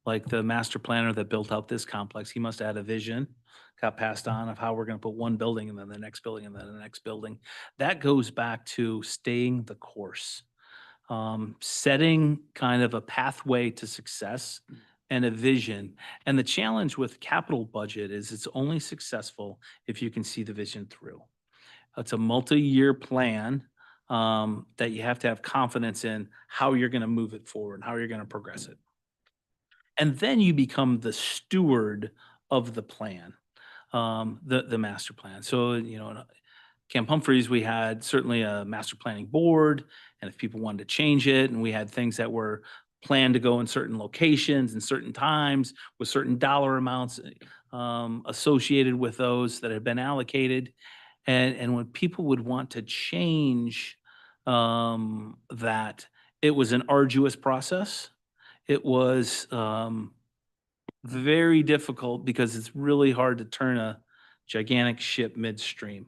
like the master planner that built out this complex, he must have had a vision, got passed on of how we're going to put one building and then the next building and then the next building. That goes back to staying the course, setting kind of a pathway to success and a vision. And the challenge with capital budget is it's only successful if you can see the vision through. It's a multi-year plan that you have to have confidence in how you're going to move it forward, how you're going to progress it. And then you become the steward of the plan, the master plan. So, you know, in Camp Humphreys, we had certainly a master planning board, and if people wanted to change it, and we had things that were planned to go in certain locations and certain times with certain dollar amounts associated with those that had been allocated. And when people would want to change that, it was an arduous process. It was very difficult because it's really hard to turn a gigantic ship midstream.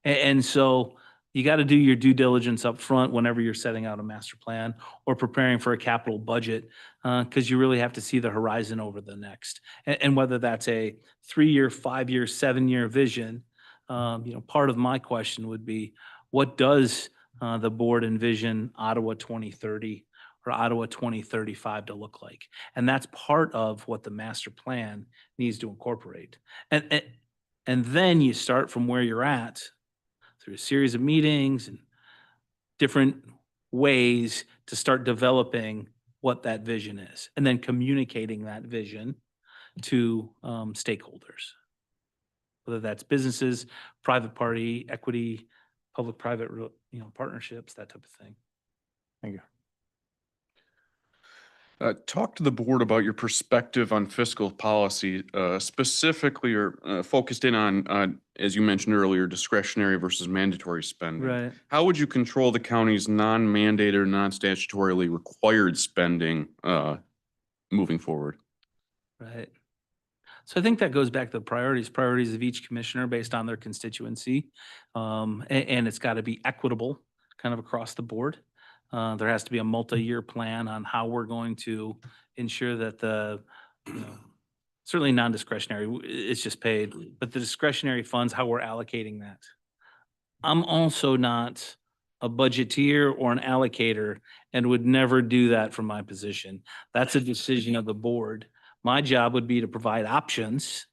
And so you got to do your due diligence up front whenever you're setting out a master plan or preparing for a capital budget, because you really have to see the horizon over the next. And whether that's a 3-year, 5-year, 7-year vision, you know, part of my question would be, what does the board envision Ottawa 2030 or Ottawa 2035 to look like? And that's part of what the master plan needs to incorporate. And then you start from where you're at through a series of meetings and different ways to start developing what that vision is, and then communicating that vision to stakeholders, whether that's businesses, private party, equity, public-private, you know, partnerships, that type of thing. Thank you. Talk to the board about your perspective on fiscal policy, specifically or focused in on, as you mentioned earlier, discretionary versus mandatory spending. Right. How would you control the county's non-mandated, non-statutorily required spending moving forward? Right. So I think that goes back to the priorities of each commissioner based on their constituency. And it's got to be equitable kind of across the board. There has to be a multi-year plan on how we're going to ensure that the, you know, certainly non-discretionary, it's just paid, but the discretionary funds, how we're allocating that. I'm also not a budgeteer or an allocator and would never do that from my position. That's a decision of the board. My job would be to provide options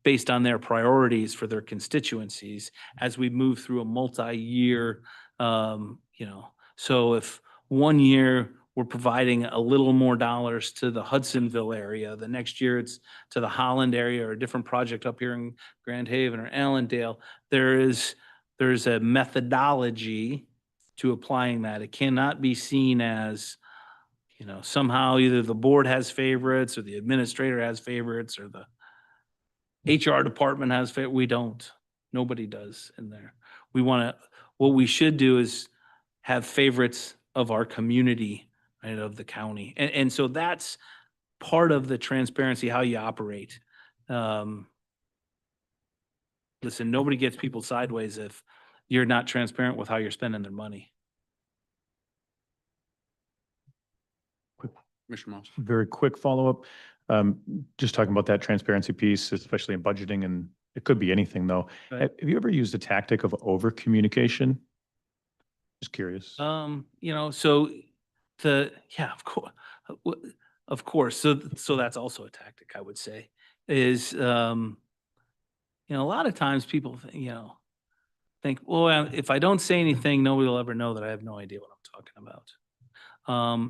based on their priorities for their constituencies as we move through a multi-year, you know. So if one year we're providing a little more dollars to the Hudsonville area, the next year it's to the Holland area or a different project up here in Grand Haven or Allendale, there's a methodology to applying that. It cannot be seen as, you know, somehow either the board has favorites or the administrator has favorites or the HR department has favorites. We don't. Nobody does in there. What we should do is have favorites of our community, right, of the county. And so that's part of the transparency, how you operate. Listen, nobody gets people sideways if you're not transparent with how you're spending their money. Commissioner Moss? Very quick follow-up. Just talking about that transparency piece, especially in budgeting, and it could be anything though. Right. Have you ever used a tactic of over-communication? Just curious. You know, so yeah, of course. So that's also a tactic, I would say, is, you know, a lot of times people, think, well, if I don't say anything, nobody will ever know that I have no idea what I'm talking about.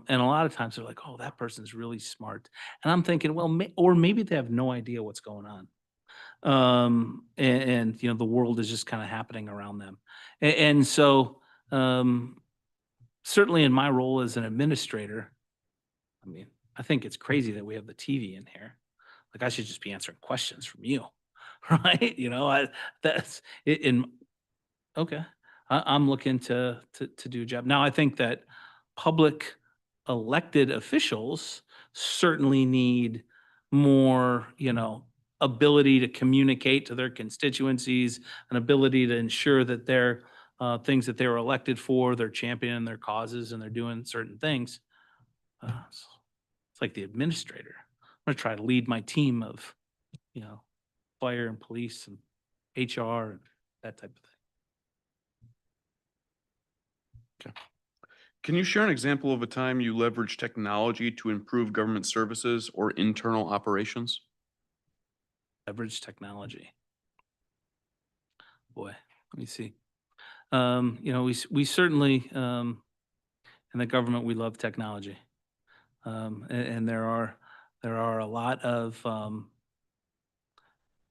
And a lot of times they're like, oh, that person's really smart. And I'm thinking, well, or maybe they have no idea what's going on. And you know, the world is just kind of happening around them. And so, certainly in my role as an administrator, I mean, I think it's crazy that we have the TV in here. Like I should just be answering questions from you, right? That's in, okay. I'm looking to do a job. Now, I think that public elected officials certainly need more, ability to communicate to their constituencies, an ability to ensure that their things that they were elected for, they're championing their causes and they're doing certain things. It's like the administrator. I'm gonna try to lead my team of, fire and police and HR and that type of thing. Can you share an example of a time you leveraged technology to improve government services or internal operations? Leverage technology. Boy, let me see. We certainly, in the government, we love technology. And there are a lot of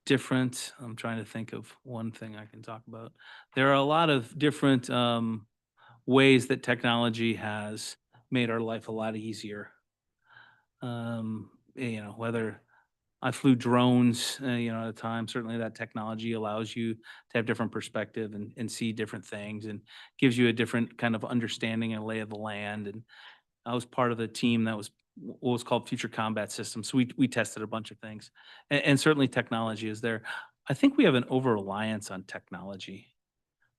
different, I'm trying to think of one thing I can talk about. There are a lot of different ways that technology has made our life a lot easier. Whether I flew drones, at a time, certainly that technology allows you to have different perspective and see different things and gives you a different kind of understanding and lay of the land. And I was part of the team that was what was called Future Combat Systems. So we tested a bunch of things, and certainly technology is there. I think we have an over-reliance on technology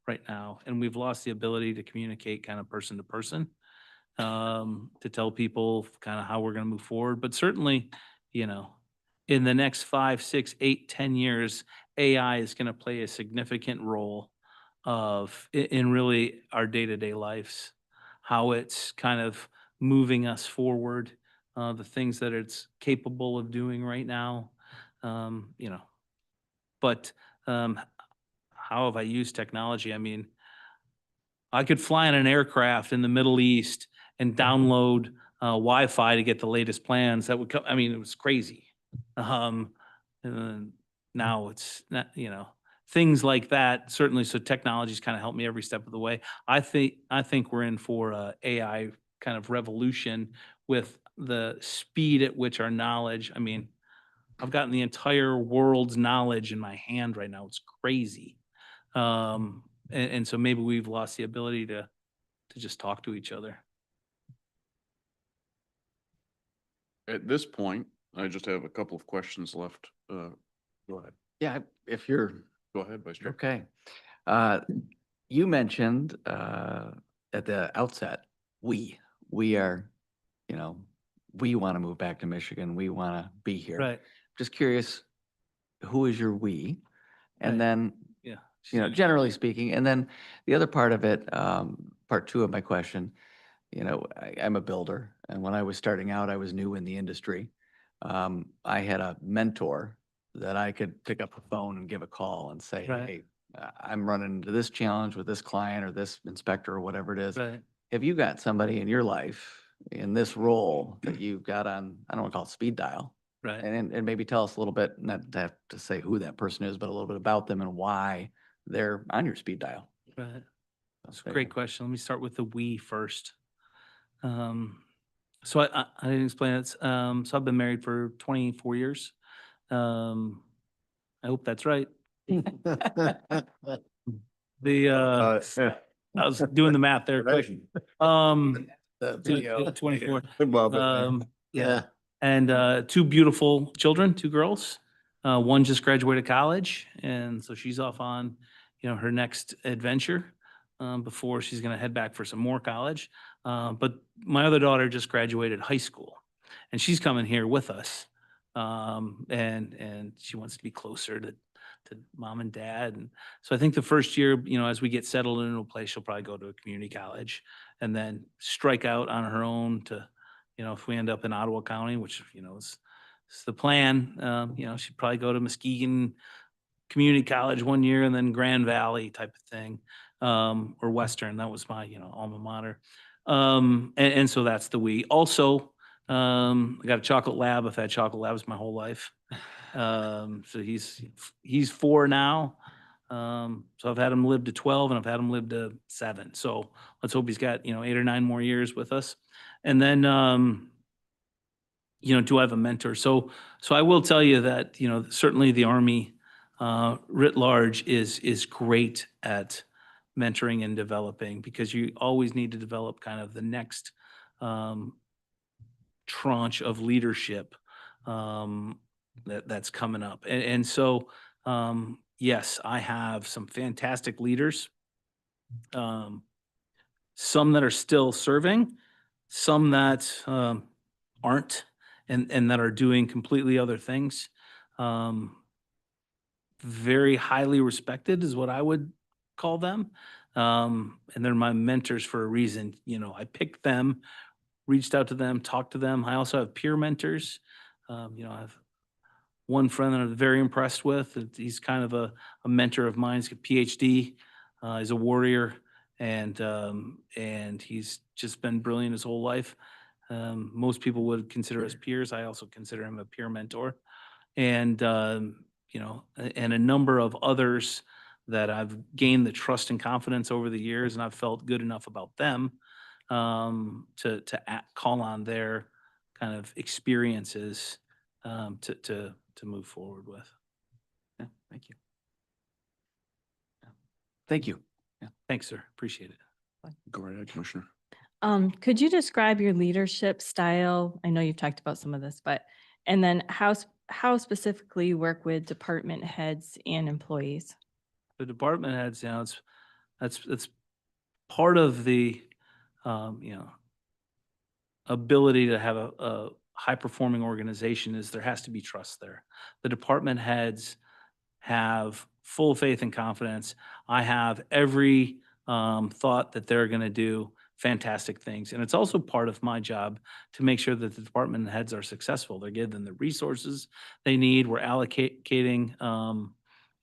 right now, and we've lost the ability to communicate kind of person to person, to tell people kind of how we're going to move forward. But certainly, in the next 5, 6, 8, 10 years, AI is going to play a significant role in really our day-to-day lives, how it's kind of moving us forward, the things that it's capable of doing right now, But how have I used technology? I mean, I could fly in an aircraft in the Middle East and download Wi-Fi to get the latest plans. That would come. I mean, it was crazy. And now it's not, things like that. Certainly, so technology's kind of helped me every step of the way. I think we're in for a AI kind of revolution with the speed at which our knowledge. I mean, I've gotten the entire world's knowledge in my hand right now. It's crazy. And so maybe we've lost the ability to just talk to each other. At this point, I just have a couple of questions left. Go ahead. Yeah, if you're Go ahead, Vice Chair. okay. You mentioned at the outset, we are, we want to move back to Michigan. We want to be here. Right. Just curious, who is your we? And Right. then, Yeah. generally speaking, and then the other part of it, part two of my question, I'm a builder. And when I was starting out, I was new in the industry. I had a mentor that I could pick up the phone and give a call and say, Right. hey, I'm running into this challenge with this client or this inspector or whatever it is. Right. Have you got somebody in your life in this role that you've got on, I don't want to call it speed dial? Right. And maybe tell us a little bit, not to have to say who that person is, but a little bit about them and why they're on your speed dial. Right. That's a There you great go. question. Let me start with the we first. So I didn't explain it. So I've been married for 24 years. I hope that's right. I was doing the math there quick. The video. 24. Well, Yeah. And 2 beautiful children, 2 girls. One just graduated college, and so she's off on, her next adventure before she's going to head back for some more college. But my other daughter just graduated high school, and she's coming here with us. And she wants to be closer to mom and dad. And so I think the first year, as we get settled into a place, she'll probably go to a community college and then strike out on her own to, if we end up in Ottawa County, which, is the plan, she'd probably go to Muskegon Community College one year and then Grand Valley type of thing, or Western. That was my, alma mater. And so that's the we. Also, I got a chocolate lab. I've had chocolate labs my whole life. So he's 4 now. So I've had him live to 12 and I've had him live to 7. So let's hope he's got, 8 or 9 more years with us. And then, do I have a mentor? So I will tell you that, certainly the Army writ large is great at mentoring and developing, because you always need to develop kind of the next tranche of leadership that's coming up. And so, yes, I have some fantastic leaders, some that are still serving, some that aren't, and that are doing completely other things. Very highly respected is what I would call them. And they're my mentors for a reason. I picked them, reached out to them, talked to them. I also have peer mentors. I have one friend that I'm very impressed with. He's kind of a mentor of mine. He's got a PhD. He's a warrior, and he's just been brilliant his whole life. Most people would consider us peers. I also consider him a peer mentor. And and a number of others that I've gained the trust and confidence over the years, and I've felt good enough about them to call on their kind of experiences to move forward with. Yeah, thank you. Yeah. Thank you. Yeah. Thanks, sir. Appreciate it. Go right ahead, Commissioner. Could you describe your leadership style? I know you've talked about some of this, and then how specifically you work with department heads and employees? The department heads, that's part of the ability to have a high performing organization, is there has to be trust there. The department heads have full faith and confidence. I have every thought that they're going to do fantastic things. And it's also part of my job to make sure that the department heads are successful. They're given the resources they need. We're allocating,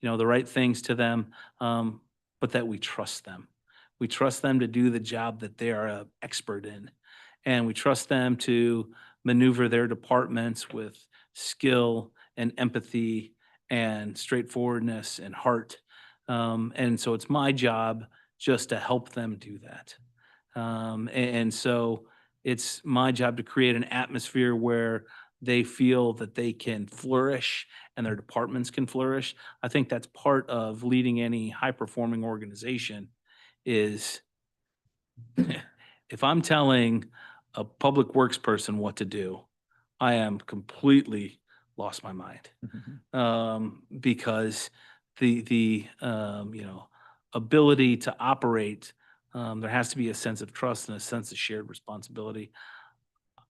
the right things to them, but that we trust them. We trust them to do the job that they are an expert in. And we trust them to maneuver their departments with skill and empathy and straightforwardness and heart. And so it's my job just to help them do that. And so it's my job to create an atmosphere where they feel that they can flourish and their departments can flourish. I think that's part of leading any high-performing organization is if I'm telling a public works person what to do, I am completely lost my mind. Because the ability to operate, there has to be a sense of trust and a sense of shared responsibility.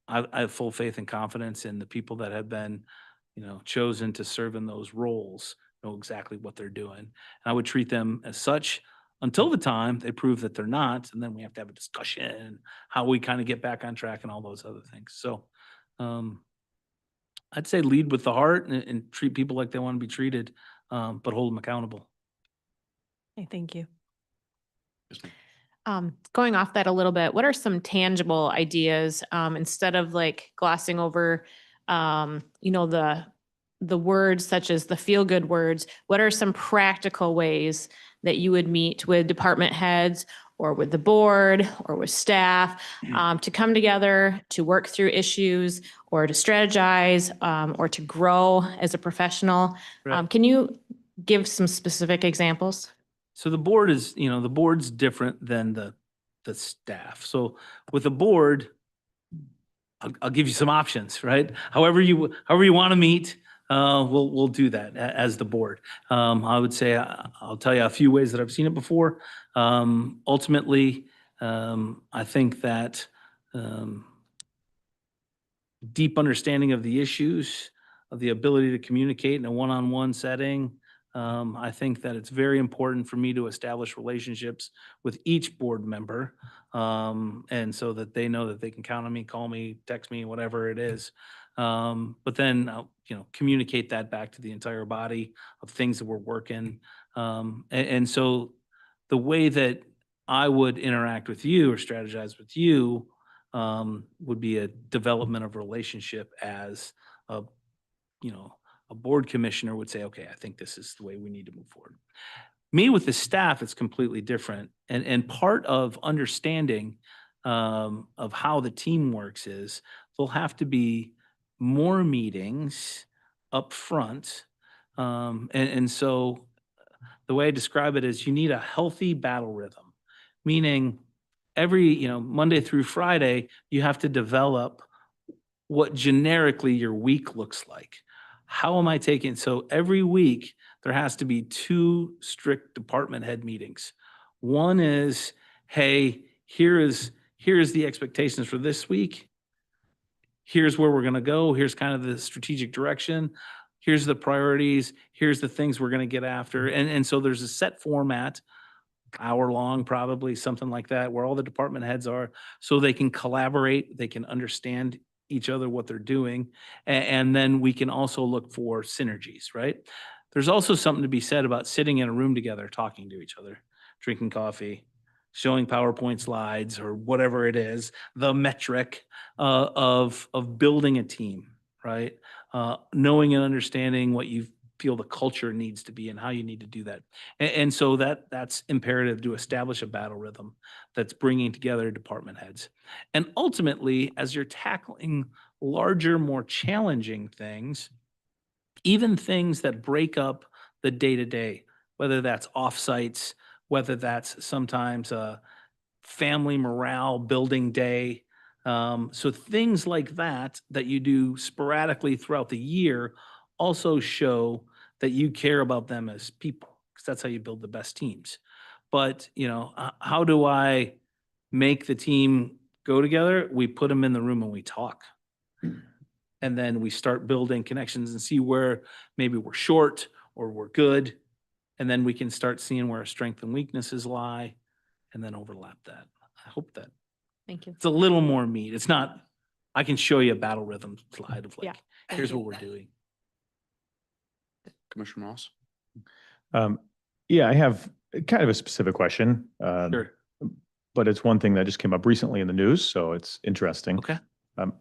I have full faith and confidence in the people that have been, chosen to serve in those roles, know exactly what they're doing. And I would treat them as such until the time they prove that they're not, and then we have to have a discussion, how we kind of get back on track and all those other things. So I'd say lead with the heart and treat people like they want to be treated, but hold them accountable. Okay, thank you. Going off that a little bit, what are some tangible ideas, instead of like glossing over, the words such as the feel-good words? What are some practical ways that you would meet with department heads or with the board or with staff to come together, to work through issues or to strategize or to grow as a professional? Right. Can you give some specific examples? So the board is, the board's different than the staff. So with the board, I'll give you some options, right? However you want to meet, we'll do that as the board. I would say I'll tell you a few ways that I've seen it before. Ultimately, I think that deep understanding of the issues, of the ability to communicate in a one-on-one setting. I think that it's very important for me to establish relationships with each board member, and so that they know that they can count on me, call me, text me, whatever it is. But then I'll, communicate that back to the entire body of things that we're working. And so the way that I would interact with you or strategize with you would be a development of relationship as a board commissioner would say, okay, I think this is the way we need to move forward. Me with the staff, it's completely different. And part of understanding of how the team works is there'll have to be more meetings up front. And so the way I describe it is you need a healthy battle rhythm, meaning every, Monday through Friday, you have to develop what generically your week looks like. How am I taking, so every week there has to be 2 strict department head meetings. One is, hey, here's the expectations for this week. Here's where we're going to go. Here's kind of the strategic direction. Here's the priorities. Here's the things we're going to get after. And so there's a set format, hour long, probably something like that, where all the department heads are, so they can collaborate, they can understand each other, what they're doing. And then we can also look for synergies, right? There's also something to be said about sitting in a room together, talking to each other, drinking coffee, showing PowerPoint slides or whatever it is, the metric of building a team, right? Knowing and understanding what you feel the culture needs to be and how you need to do that. And so that's imperative to establish a battle rhythm that's bringing together department heads. And ultimately, as you're tackling larger, more challenging things, even things that break up the day-to-day, whether that's offsites, whether that's sometimes a family morale building day. So things like that you do sporadically throughout the year also show that you care about them as people, because that's how you build the best teams. But, how do I make the team go together? We put them in the room and we talk. And then we start building connections and see where maybe we're short or we're good. And then we can start seeing where our strengths and weaknesses lie and then overlap that. I hope that Thank you. it's a little more meat. It's not, I can show you a battle rhythm slide of Yeah, like, thank here's you. what we're doing. Commissioner Moss? Yeah, I have kind of a specific question. Sure. But it's one thing that just came up recently in the news, so it's interesting. Okay.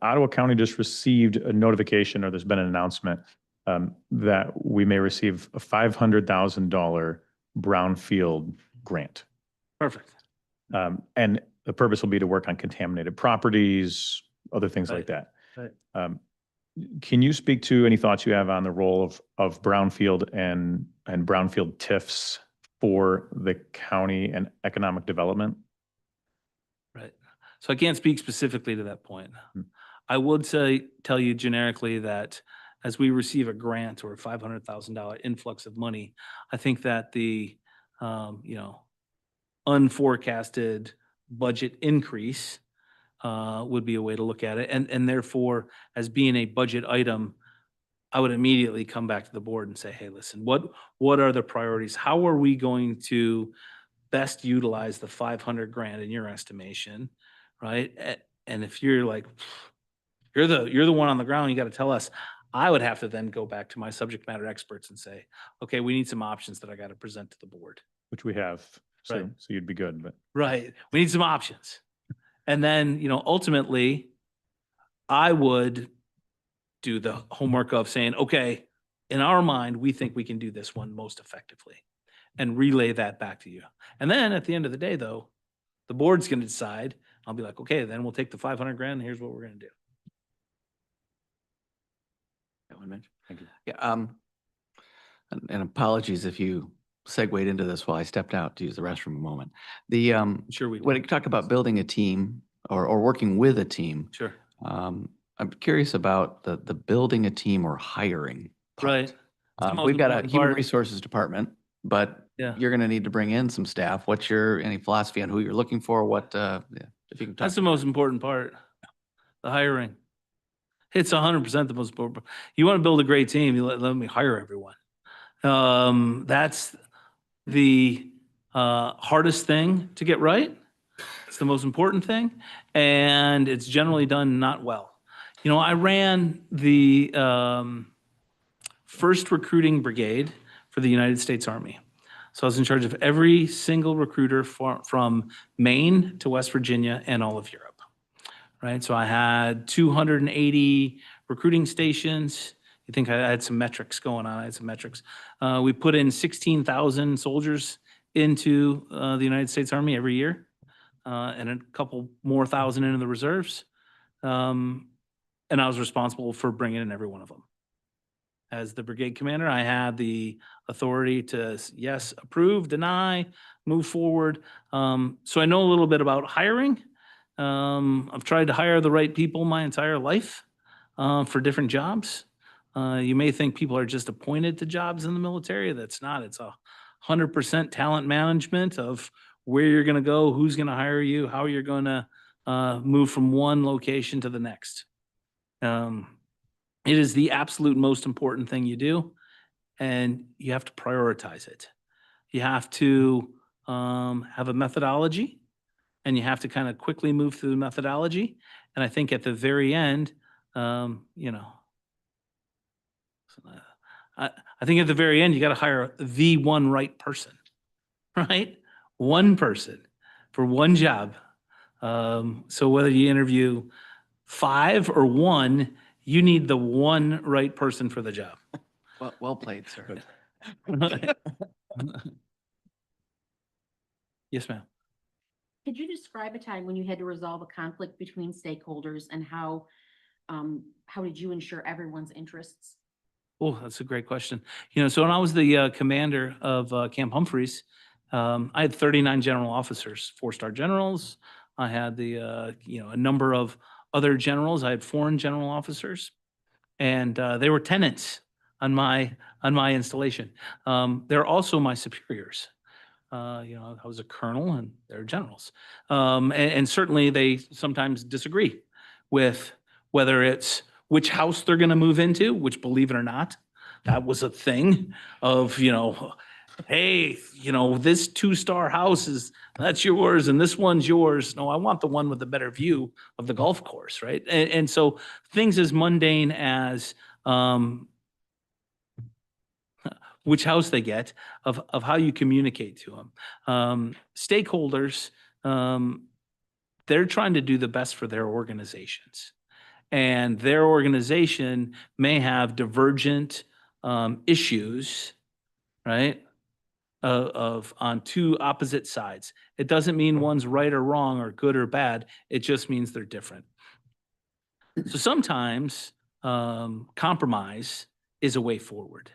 Ottawa County just received a notification, or there's been an announcement that we may receive a $500,000 brownfield grant. Perfect. And the purpose will be to work on contaminated properties, other things like that. Right. Can you speak to any thoughts you have on the role of brownfield and brownfield TIFs for the county and economic development? Right. So I can't speak specifically to that point. I would tell you generically that as we receive a grant or a $500,000 influx of money, I think that the, unforecasted budget increase would be a way to look at it. And therefore, as being a budget item, I would immediately come back to the board and say, hey, listen, what are the priorities? How are we going to best utilize the 500 grand in your estimation, right? And if you're like, you're the one on the ground, you got to tell us. I would have to then go back to my subject matter experts and say, okay, we need some options that I got to present to the board. Which we have, so, Right. so you'd be good, but. Right. We need some options. And then, ultimately, I would do the homework of saying, okay, in our mind, we think we can do this one most effectively and relay that back to you. And then at the end of the day, though, the board's going to decide. I'll be like, okay, then we'll take the 500 grand and here's what we're going to do. Thank you. Yeah, and apologies if you segued into this while I stepped out to use the restroom a moment. The, Sure we when do. you talk about building a team or working with a team, Sure. I'm curious about the building a team or hiring part. Right. It's the most We've got a important human part. resources department, but Yeah. you're going to need to bring in some staff. What's any philosophy on who you're looking for? What, if you can talk. That's the most important part, the hiring. It's 100% the most important. You want to build a great team, you let me hire everyone. That's the hardest thing to get right. It's the most important thing, and it's generally done not well. I ran the first recruiting brigade for the United States Army. So I was in charge of every single recruiter from Maine to West Virginia and all of Europe. Right, so I had 280 recruiting stations. You think I had some metrics going on? I had some metrics. We put in 16,000 soldiers into the United States Army every year, and a couple more thousand into the reserves. And I was responsible for bringing in every one of them. As the brigade commander, I had the authority to, yes, approve, deny, move forward. So I know a little bit about hiring. I've tried to hire the right people my entire life for different jobs. You may think people are just appointed to jobs in the military. That's not. It's 100% talent management of where you're going to go, who's going to hire you, how you're going to move from one location to the next. It is the absolute most important thing you do, and you have to prioritize it. You have to have a methodology, and you have to kind of quickly move through the methodology. And I think at the very end, you know, I think at the very end, you got to hire the one right person, right? One person for one job. So whether you interview 5 or 1, you need the one right person for the job. Well played, sir. Yes, ma'am. Could you describe a time when you had to resolve a conflict between stakeholders and how did you ensure everyone's interests? Oh, that's a great question. You know, so when I was the commander of Camp Humphreys, I had 39 general officers, 4-star generals. I had the, you know, a number of other generals. I had foreign general officers, and they were tenants on my installation. They're also my superiors. You know, I was a colonel and they're generals. And certainly they sometimes disagree with whether it's which house they're going to move into, which, believe it or not, that was a thing of, you know, hey, you know, this 2-star house that's yours and this one's yours. No, I want the one with the better view of the golf course, right? And so things as mundane as which house they get, of how you communicate to them. Stakeholders, they're trying to do the best for their organizations. And their organization may have divergent issues, right? Of on 2 opposite sides. It doesn't mean one's right or wrong or good or bad. It just means they're different. So sometimes compromise is a way forward.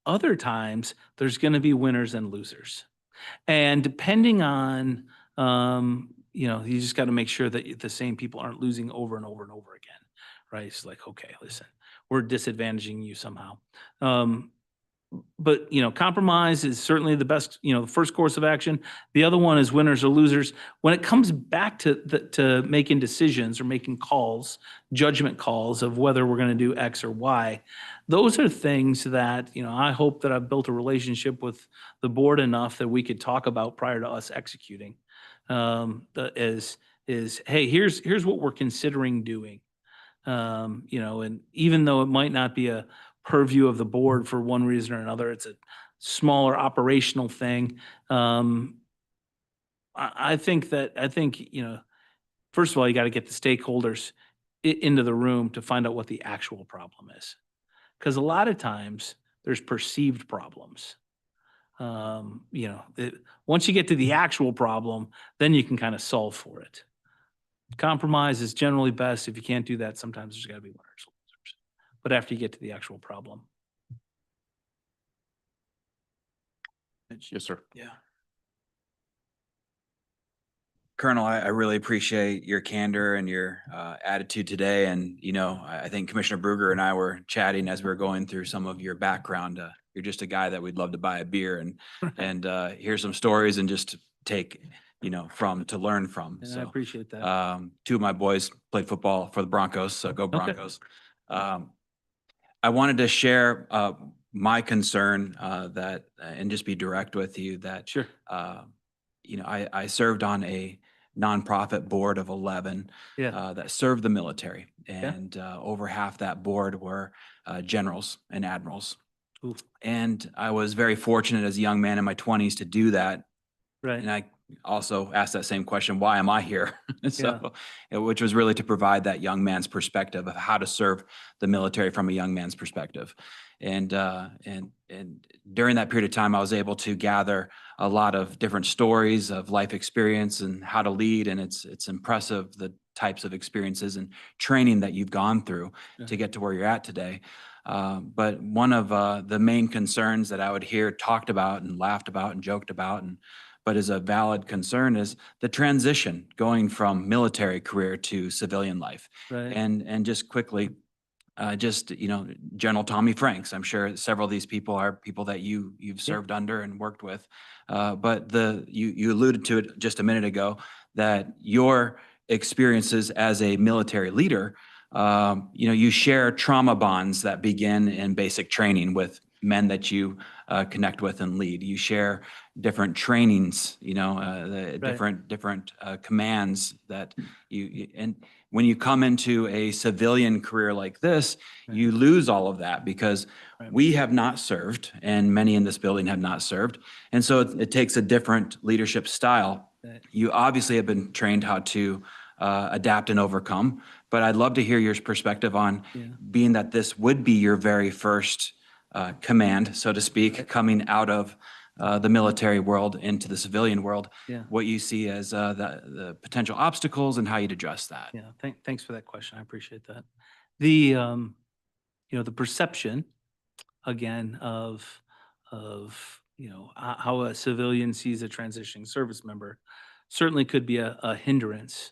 Other times, there's going to be winners and losers. And depending on, you know, you just got to make sure that the same people aren't losing over and over and over again, right? It's like, okay, listen, we're disadvantaging you somehow. But, you know, compromise is certainly the best, you know, the first course of action. The other one is winners or losers. When it comes back to making decisions or making calls, judgment calls of whether we're going to do X or Y, those are things that, you know, I hope that I've built a relationship with the board enough that we could talk about prior to us executing. Hey, here's what we're considering doing. You know, and even though it might not be a purview of the board for one reason or another, it's a smaller operational thing. I think, you know, first of all, you got to get the stakeholders into the room to find out what the actual problem is. Because a lot of times there's perceived problems. You know, once you get to the actual problem, then you can kind of solve for it. Compromise is generally best. If you can't do that, sometimes there's got to be winners and losers. But after you get to the actual problem. Yes, sir. Yeah. Colonel, I really appreciate your candor and your attitude today. And, you know, I think Commissioner Bruger and I were chatting as we were going through some of your background. You're just a guy that we'd love to buy a beer and hear some stories and just take, you know, to learn from. And so I appreciate that. 2 of my boys played football for the Broncos, so go Broncos. I wanted to share my concern and just be direct with you that, Sure. you know, I served on a nonprofit board of 11 that served the military, and over half that board were generals and admirals. Ooh. And I was very fortunate as a young man in my 20s to do that. Right. And I also asked that same question, why am I here? So, which was really to provide that young man's perspective of how to serve the military from a young man's perspective. And during that period of time, I was able to gather a lot of different stories of life experience and how to lead. And it's impressive the types of experiences and training that you've gone through to get to where you're at today. But one of the main concerns that I would hear talked about and laughed about and joked about, but is a valid concern, is the transition going from military career to civilian life. Right. And just quickly, General Tommy Franks, I'm sure several of these people are people that you've served under and worked with. But you alluded to it just a minute ago, that your experiences as a military leader, you share trauma bonds that begin in basic training with men that you connect with and lead. You share different trainings, the different commands that and when you come into a civilian career like this, you lose all of that because we have not served, and many in this building have not served. And so it takes a different leadership style. You obviously have been trained how to adapt and overcome, but I'd love to hear your perspective on being that this would be your very first command, so to speak, coming out of the military world into the civilian world, what you see as the potential obstacles and how you'd address that. Yeah, thanks for that question. I appreciate that. The perception, again, of how a civilian sees a transitioning service member certainly could be a hindrance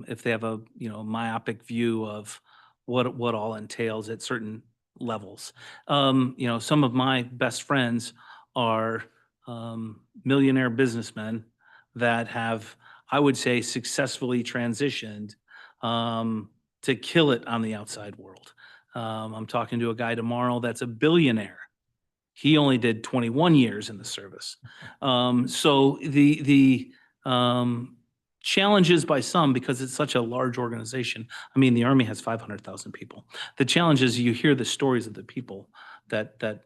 if they have a myopic view of what all entails at certain levels. Some of my best friends are millionaire businessmen that have, I would say, successfully transitioned to kill it on the outside world. I'm talking to a guy tomorrow that's a billionaire. He only did 21 years in the service. So the challenges by some, because it's such a large organization. I mean, the Army has 500,000 people. The challenge is you hear the stories of the people that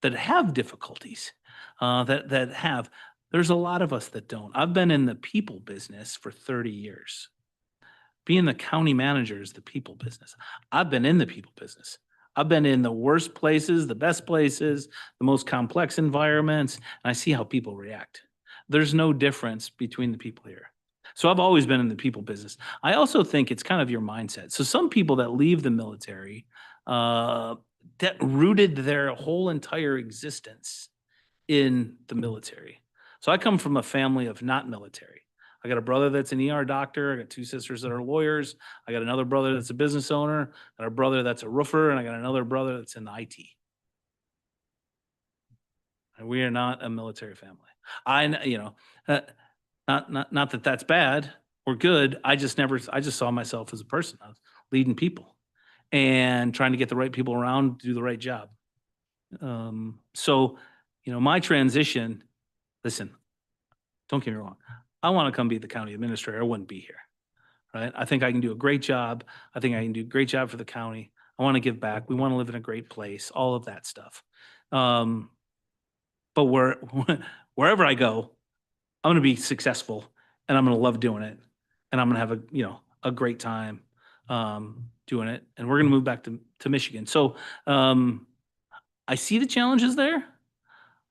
have difficulties, that have. There's a lot of us that don't. I've been in the people business for 30 years. Being the county manager is the people business. I've been in the people business. I've been in the worst places, the best places, the most complex environments, and I see how people react. There's no difference between the people here. So I've always been in the people business. I also think it's kind of your mindset. So some people that leave the military, that rooted their whole entire existence in the military. So I come from a family of not military. I got a brother that's an ER doctor. I got two sisters that are lawyers. I got another brother that's a business owner. I got a brother that's a roofer, and I got another brother that's in IT. And we are not a military family. Not that that's bad or good. I just saw myself as a person. I was leading people and trying to get the right people around to do the right job. So my transition, listen, don't get me wrong. I want to come be the county administrator. I wouldn't be here, right? I think I can do a great job. I think I can do a great job for the county. I want to give back. We want to live in a great place, all of that stuff. But wherever I go, I'm going to be successful, and I'm going to love doing it, and I'm going to have a great time doing it. And we're going to move back to Michigan. So I see the challenges there.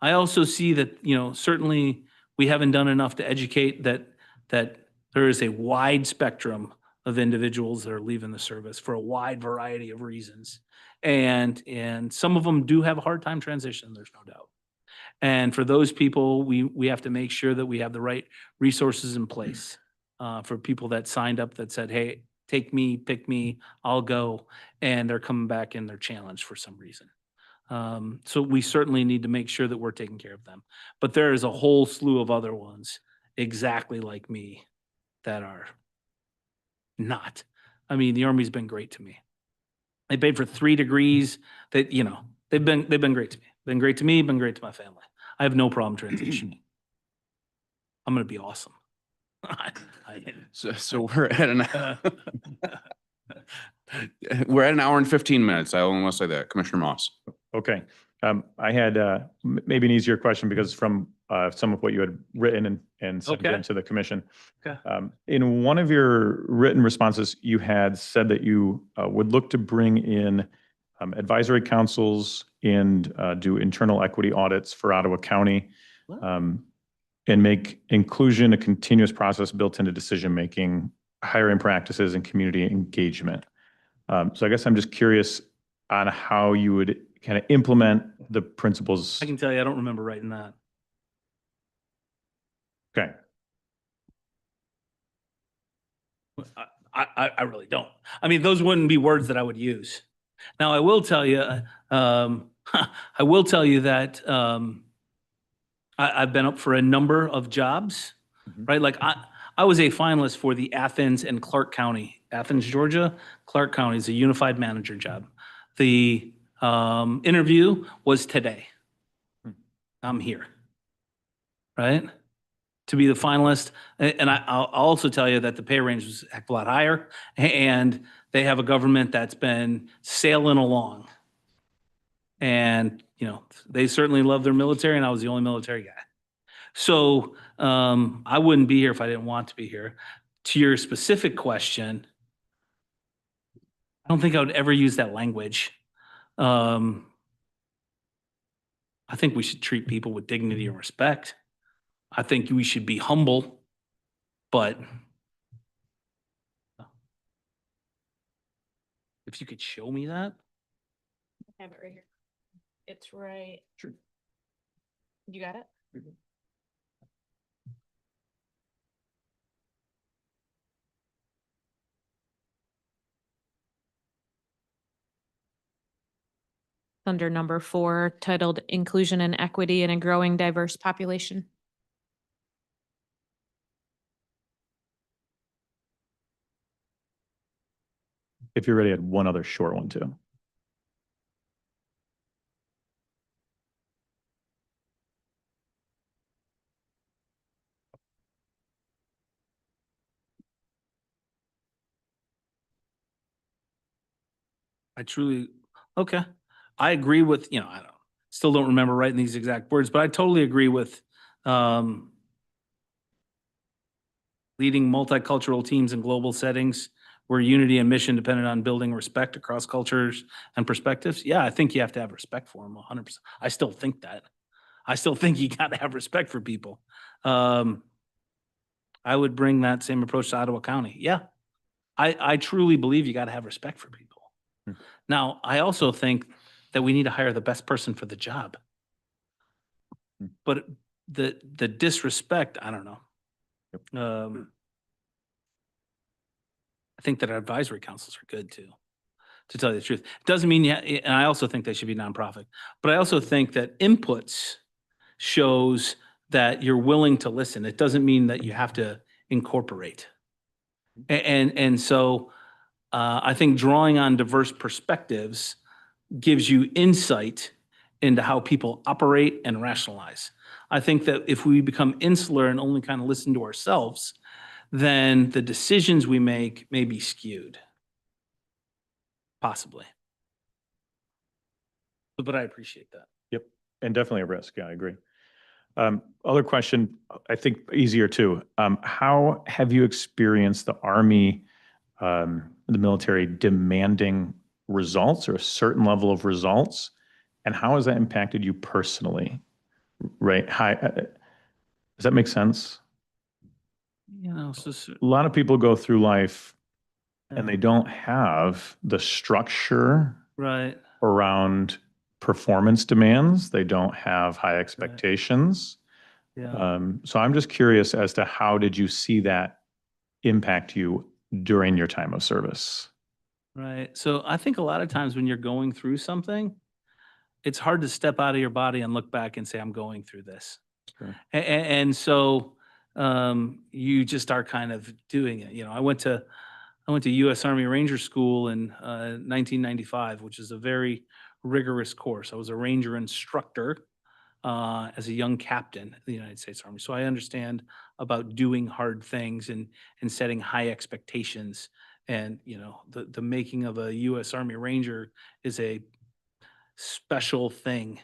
I also see that certainly we haven't done enough to educate that there is a wide spectrum of individuals that are leaving the service for a wide variety of reasons, and some of them do have a hard time transitioning. There's no doubt. And for those people, we have to make sure that we have the right resources in place for people that signed up that said, hey, take me, pick me, I'll go. And they're coming back and they're challenged for some reason. So we certainly need to make sure that we're taking care of them. But there is a whole slew of other ones exactly like me that are not. I mean, the Army's been great to me. They paid for 3 degrees that, they've been great to me. Been great to me, been great to my family. I have no problem transitioning. I'm going to be awesome. So we're at an hour and 15 minutes. I only want to say that, Commissioner Moss. Okay. I had maybe an easier question because from some of what you had written and sent Okay. into the commission. Okay. In one of your written responses, you had said that you would look to bring in advisory councils and do internal equity audits for Ottawa County, What? and make inclusion a continuous process built into decision-making, hiring practices, and community engagement. So I guess I'm just curious on how you would kind of implement the principles. I can tell you, I don't remember writing that. Okay. I really don't. I mean, those wouldn't be words that I would use. Now, I will tell you, I will tell you that I've been up for a number of jobs, right? Like I was a finalist for the Athens and Clark County, Athens, Georgia, Clark County is a unified manager job. The interview was today. I'm here, right? To be the finalist. And I'll also tell you that the pay range was a heck of a lot higher. And they have a government that's been sailing along. And, you know, they certainly love their military, and I was the only military guy. So I wouldn't be here if I didn't want to be here. To your specific question, I don't think I would ever use that language. I think we should treat people with dignity and respect. I think we should be humble, but if you could show me that. I have it right here. It's right. Sure. You got it? Under number 4, titled Inclusion and Equity in a Growing Diverse Population. If you're ready, I had one other short one too. I truly, okay. I agree with, you know, I still don't remember writing these exact words, but I totally agree with leading multicultural teams in global settings where unity and mission depended on building respect across cultures and perspectives. Yeah, I think you have to have respect for them 100%. I still think that. I still think you got to have respect for people. I would bring that same approach to Ottawa County. Yeah, I truly believe you got to have respect for people. Now, I also think that we need to hire the best person for the job. But the disrespect, I don't know. I think that our advisory councils are good too, to tell you the truth. Doesn't mean, and I also think they should be nonprofit, but I also think that inputs shows that you're willing to listen. It doesn't mean that you have to incorporate. And so I think drawing on diverse perspectives gives you insight into how people operate and rationalize. I think that if we become insular and only kind of listen to ourselves, then the decisions we make may be skewed. Possibly. But I appreciate that. Yep. And definitely a risk. Yeah, I agree. Other question, I think easier too. How have you experienced the Army, the military demanding results or a certain level of results? And how has that impacted you personally? Right? Does that make sense? You know, so, A lot of people go through life and they don't have the structure right. around performance demands. They don't have high expectations. Yeah. So I'm just curious as to how did you see that impact you during your time of service? Right. So I think a lot of times when you're going through something, it's hard to step out of your body and look back and say, I'm going through this. Sure. And so you just start kind of doing it. You know, I went to U.S. Army Ranger School in 1995, which is a very rigorous course. I was a Ranger instructor as a young captain of the United States Army. So I understand about doing hard things and setting high expectations. And, you know, the making of a U.S. Army Ranger is a special thing.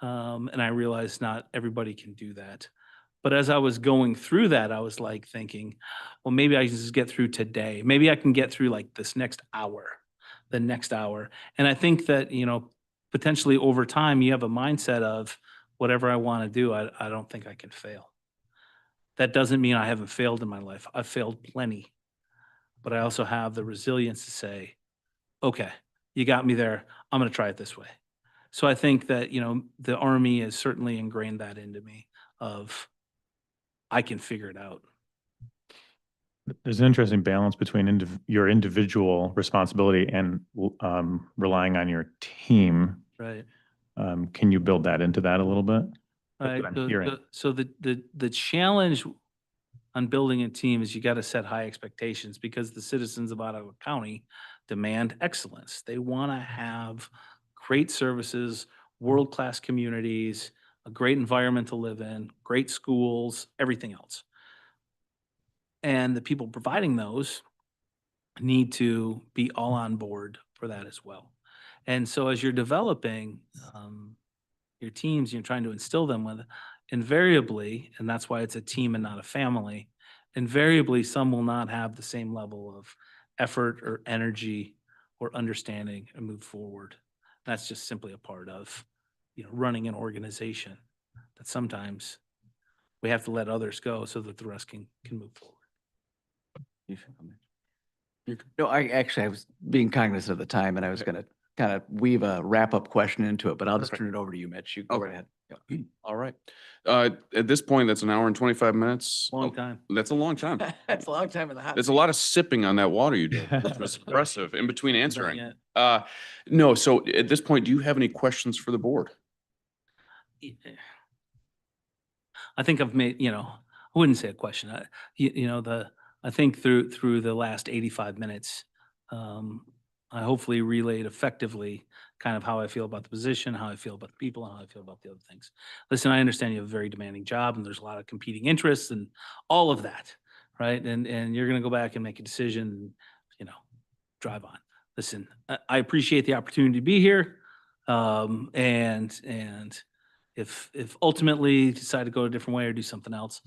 And I realized not everybody can do that. But as I was going through that, I was like thinking, well, maybe I can just get through today. Maybe I can get through like this next hour, the next hour. And I think that, potentially over time, you have a mindset of whatever I want to do, I don't think I can fail. That doesn't mean I haven't failed in my life. I've failed plenty. But I also have the resilience to say, okay, you got me there. I'm going to try it this way. So I think that, the Army has certainly ingrained that into me of I can figure it out. There's an interesting balance between your individual responsibility and relying on your team. Right. Can you build that into that a little bit? That's Right. what I'm hearing. So the challenge on building a team is you got to set high expectations because the citizens of Ottawa County demand excellence. They want to have great services, world-class communities, a great environment to live in, great schools, everything else. And the people providing those need to be all on board for that as well. And so as you're developing your teams, you're trying to instill them with invariably, and that's why it's a team and not a family, invariably some will not have the same level of effort or energy or understanding and move forward. That's just simply a part of running an organization that sometimes we have to let others go so that the rest can move forward. No, I was being cognizant of the time and I was going to kind of weave a wrap-up question into it, but I'll just turn it over to you, Mitch. You go right ahead. All right. At this point, that's an hour and 25 minutes. Long time. That's a long time. That's a long time in the house. There's a lot of sipping on that water you did, which was impressive in between answering. yet. No, so at this point, do you have any questions for the board? I think I've made, I wouldn't say a question. I think through the last 85 minutes, I hopefully relayed effectively kind of how I feel about the position, how I feel about the people, and how I feel about the other things. Listen, I understand you have a very demanding job and there's a lot of competing interests and all of that, right? And you're going to go back and make a decision, drive on. Listen, I appreciate the opportunity to be here. And if ultimately you decide to go a different way or do something else,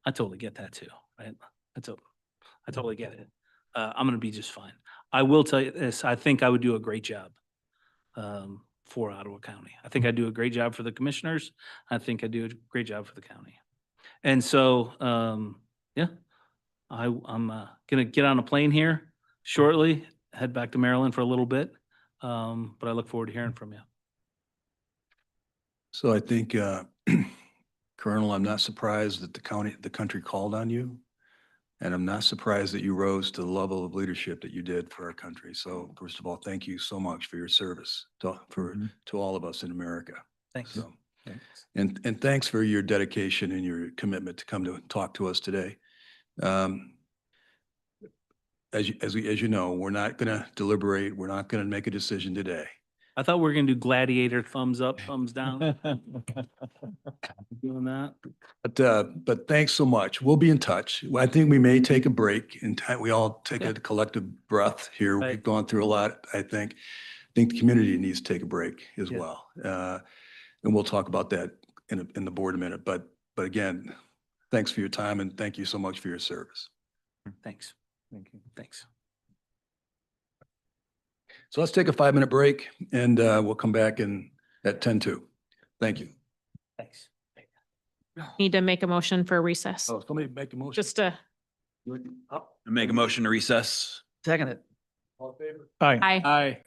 I totally get that too, right? I totally get it. I'm going to be just fine. I will tell you this, I think I would do a great job for Ottawa County. I think I do a great job for the commissioners. I think I do a great job for the county. And so, yeah, I'm going to get on a plane here shortly, head back to Maryland for a little bit. But I look forward to hearing from you. So I think, Colonel, I'm not surprised that the country called on you. And I'm not surprised that you rose to the level of leadership that you did for our country. So first of all, thank you so much for your service to all of us in America. Thanks. So, and thanks for your dedication and your commitment to come to talk to us today. As you know, we're not going to deliberate. We're not going to make a decision today. I thought we were going to do gladiator, thumbs up, thumbs down. Doing that. But thanks so much. We'll be in touch. I think we may take a break and we all take a collective breath here. Right. We've gone through a lot. I think the community needs to take a break as Yeah. well. And we'll talk about that in the board in a minute. But again, thanks for your time and thank you so much for your service. Thanks. Thank you. Thanks. So let's take a 5-minute break and we'll come back at 10:02. Thank you. Thanks. Need to make a motion for recess. Oh, somebody make a motion. Just to, Make a motion to recess. Second it. All in favor? Aye. aye. Aye.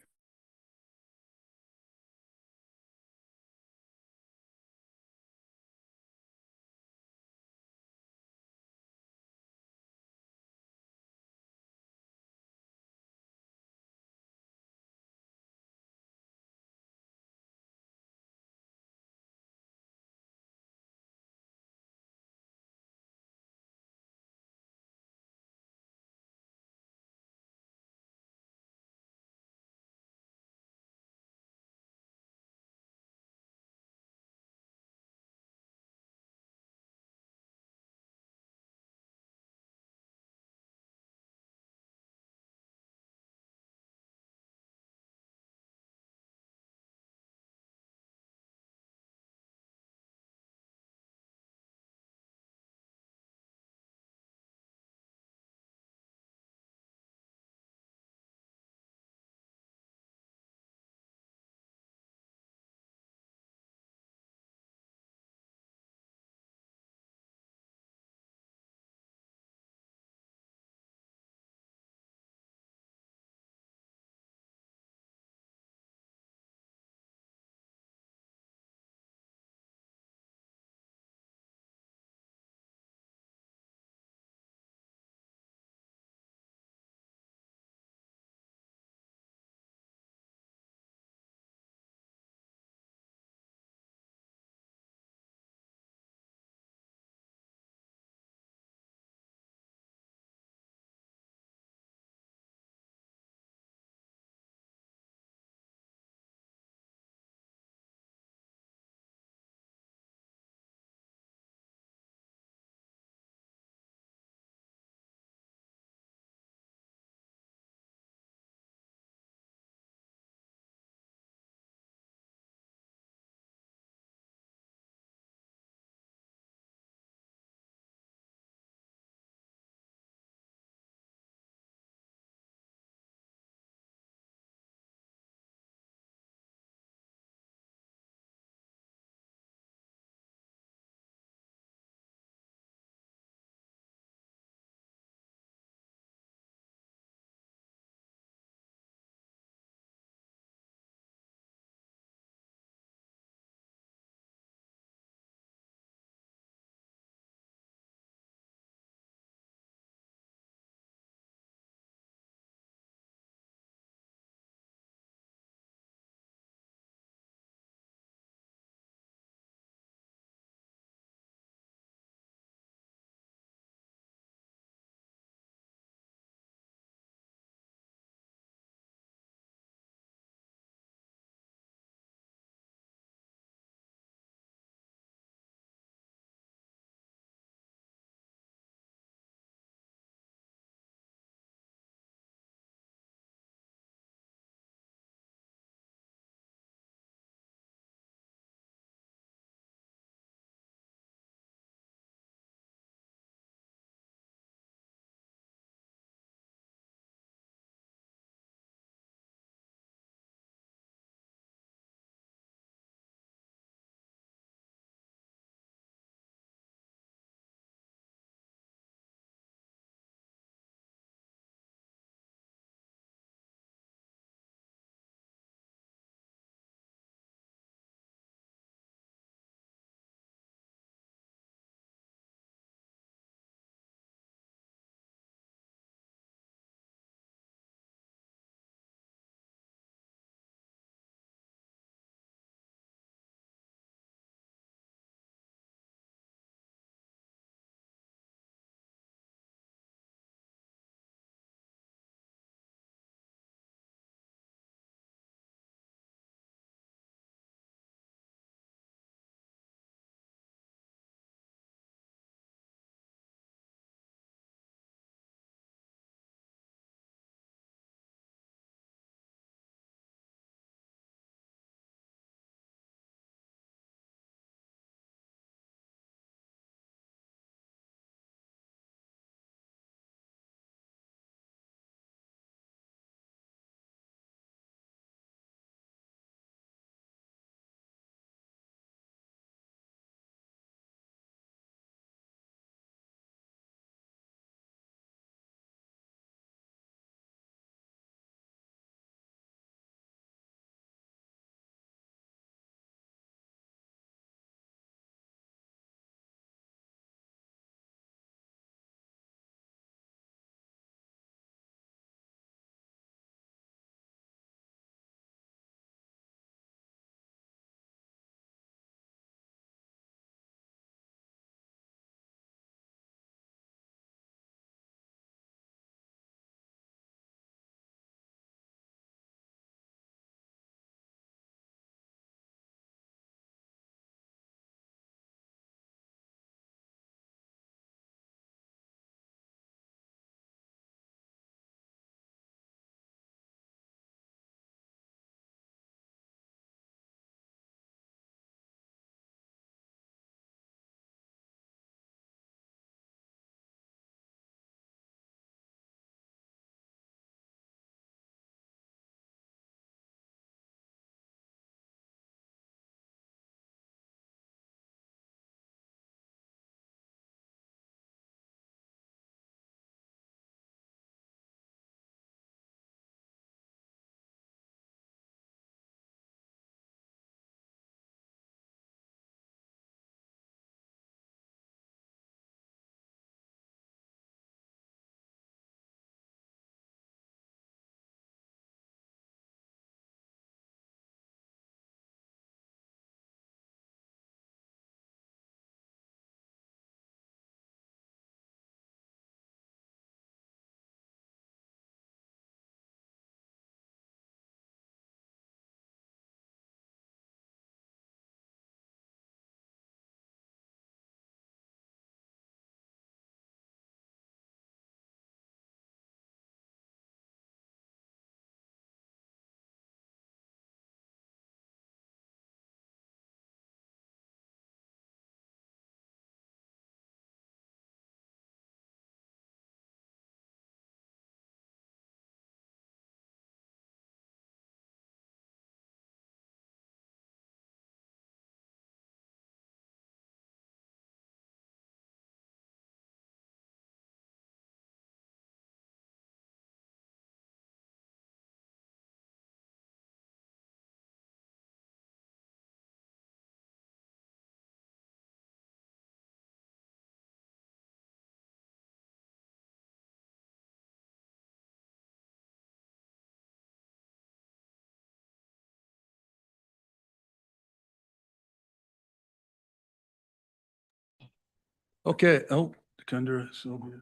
Okay, oh, Kendra, Sylvia.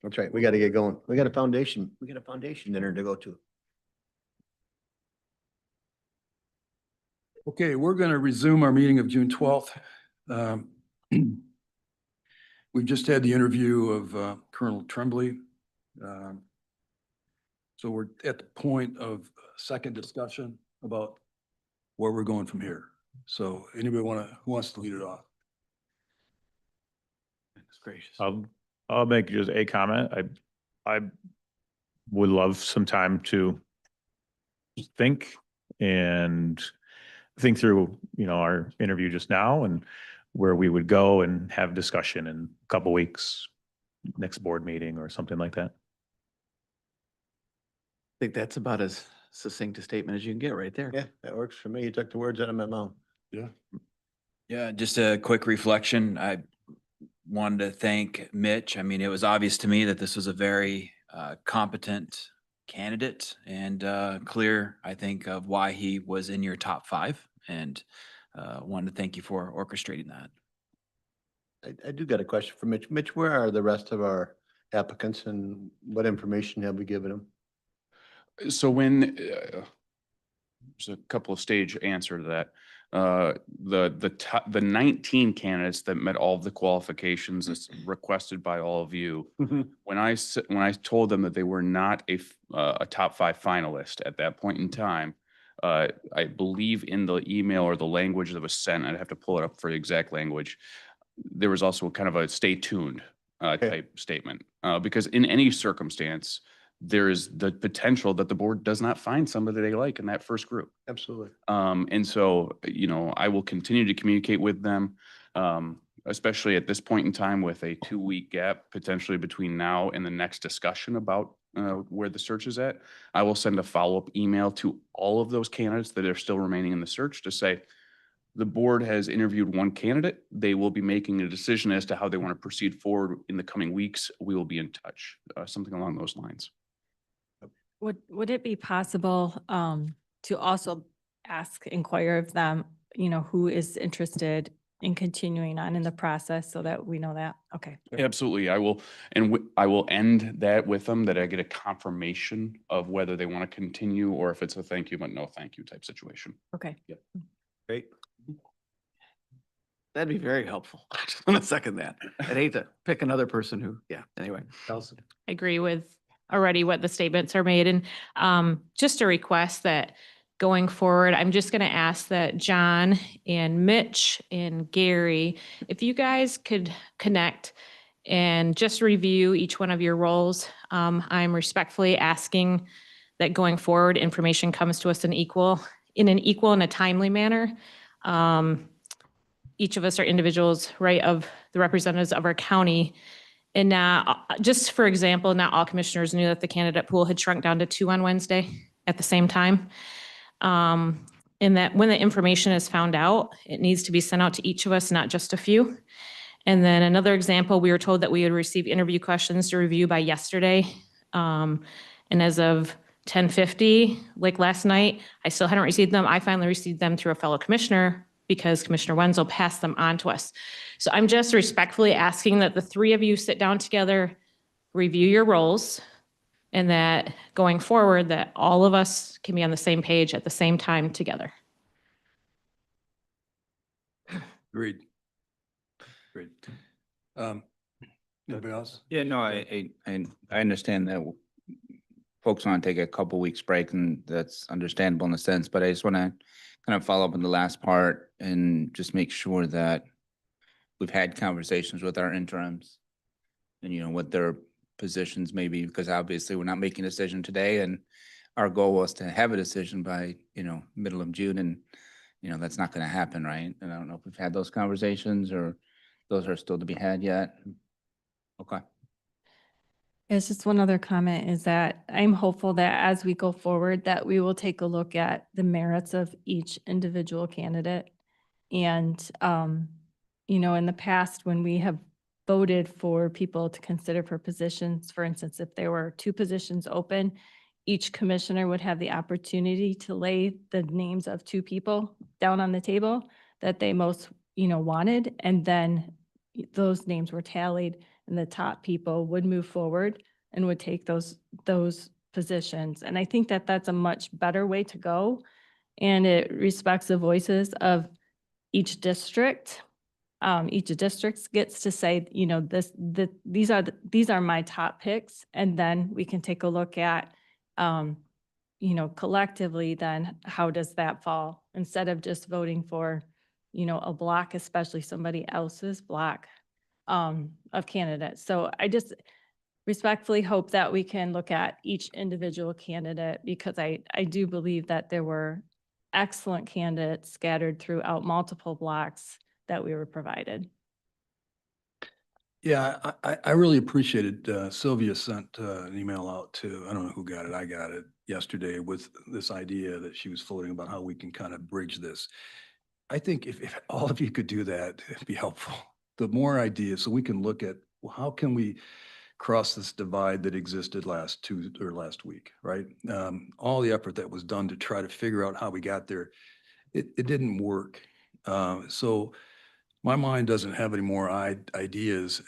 That's right. We got to get going. We got a foundation dinner to go to. Okay, we're going to resume our meeting of June 12th. We've just had the interview of Colonel Tremblay. So we're at the point of second discussion about where we're going from here. So anybody who wants to lead it off? Goodness gracious. I'll make just a comment. I would love some time to think and think through, our interview just now and where we would go and have discussion in a couple weeks, next board meeting or something like that. I think that's about as succinct a statement as you can get right there. Yeah, that works for me. You took the words out of my mouth. Yeah. Yeah, just a quick reflection. I wanted to thank Mitch. I mean, it was obvious to me that this was a very competent candidate and clear, I think, of why he was in your top 5. And wanted to thank you for orchestrating that. I do got a question for Mitch. Mitch, where are the rest of our applicants and what information have we given them? So when, there's a couple of stage answer to that. The 19 candidates that met all of the qualifications as requested by all of you, when I told them that they were not a top 5 finalist at that point in time, I believe in the email or the language that was sent, I'd have to pull it up for the exact language. There was also kind of a stay tuned type statement, because in any circumstance, there is the potential that the board does not find somebody they like in that first group. Absolutely. And so, I will continue to communicate with them, especially at this point in time with a 2-week gap potentially between now and the next discussion about where the search is at. I will send a follow-up email to all of those candidates that are still remaining in the search to say, the board has interviewed one candidate. They will be making a decision as to how they want to proceed forward in the coming weeks. We will be in touch, something along those lines. Would it be possible to also inquire of them, who is interested in continuing on in the process so that we know that? Okay. Absolutely. I will, and I will end that with them, that I get a confirmation of whether they want to continue or if it's a thank you, but no thank you type situation. Okay. Yep. Great. That'd be very helpful. I just want to second that. I'd hate to pick another person who, anyway. Allison. I agree with already what the statements are made. And just a request that going forward, I'm just going to ask that John and Mitch and Gary, if you guys could connect and just review each one of your roles. I'm respectfully asking that going forward, information comes to us in an equal and a timely manner. Each of us are individuals, right, of the representatives of our county. And just for example, not all commissioners knew that the candidate pool had shrunk down to 2 on Wednesday at the same time. And that when the information is found out, it needs to be sent out to each of us, not just a few. And then another example, we were told that we would receive interview questions to review by yesterday. And as of 10:50, like last night, I still hadn't received them. I finally received them through a fellow commissioner because Commissioner Wenzel passed them on to us. So I'm just respectfully asking that the 3 of you sit down together, review your roles, and that going forward, that all of us can be on the same page at the same time together. Agreed. Great. Anybody else? Yeah, no, I understand that folks want to take a couple weeks break, and that's understandable in a sense, but I just want to kind of follow up on the last part and just make sure that we've had conversations with our interims and, what their positions may be, because obviously we're not making a decision today, and our goal was to have a decision by, middle of June, and, that's not going to happen, right? And I don't know if we've had those conversations or those are still to be had yet. Okay. It's just one other comment is that I'm hopeful that as we go forward, that we will take a look at the merits of each individual candidate. And, in the past, when we have voted for people to consider for positions, for instance, if there were 2 positions open, each commissioner would have the opportunity to lay the names of 2 people down on the table that they most, wanted. And then those names were tallied and the top people would move forward and would take those positions. And I think that that's a much better way to go. And it respects the voices of each district. Each district gets to say, you know, these are my top picks. And then we can take a look at, you know, collectively, then how does that fall? Instead of just voting for, you know, a block, especially somebody else's block of candidates. So I just respectfully hope that we can look at each individual candidate, because I do believe that there were excellent candidates scattered throughout multiple blocks that we were provided. Yeah, I really appreciated, Sylvia sent an email out to, I don't know who got it, I got it yesterday with this idea that she was floating about how we can kind of bridge this. I think if all of you could do that, it'd be helpful. The more ideas, so we can look at, well, how can we cross this divide that existed last week, right? All the effort that was done to try to figure out how we got there, it didn't work. So my mind doesn't have any more ideas,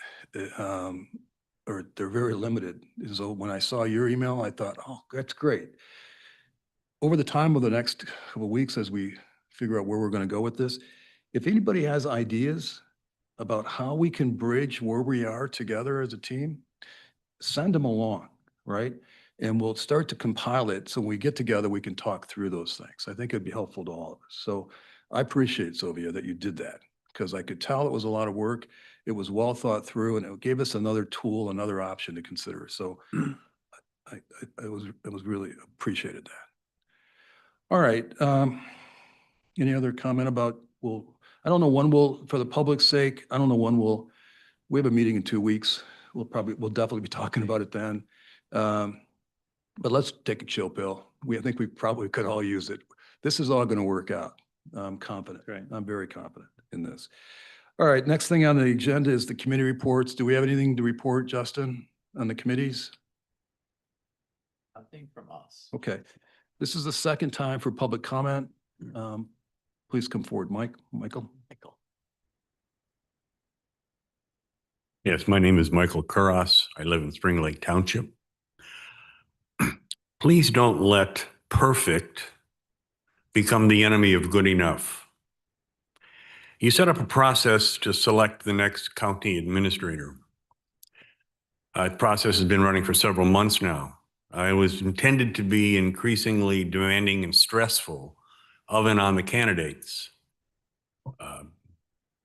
or they're very limited. So when I saw your email, I thought, oh, that's great. Over the time of the next couple of weeks, as we figure out where we're going to go with this, if anybody has ideas about how we can bridge where we are together as a team, send them along, right? And we'll start to compile it. So when we get together, we can talk through those things. I think it'd be helpful to all of us. So I appreciate, Sylvia, that you did that, because I could tell it was a lot of work. It was well thought through, and it gave us another tool, another option to consider. So it was really appreciated that. All right. Any other comment about, well, I don't know when for the public's sake, I don't know when we have a meeting in 2 weeks. We'll definitely be talking about it then. But let's take a chill pill. I think we probably could all use it. This is all going to work out. I'm confident. Right. I'm very confident in this. All right, next thing on the agenda is the committee reports. Do we have anything to report, Justin, on the committees? Nothing from us. Okay. This is the second time for public comment. Please come forward, Michael. Yes, my name is Michael Kuras. I live in Spring Lake Township. Please don't let perfect become the enemy of good enough. You set up a process to select the next county administrator. The process has been running for several months now. It was intended to be increasingly demanding and stressful of and on the candidates.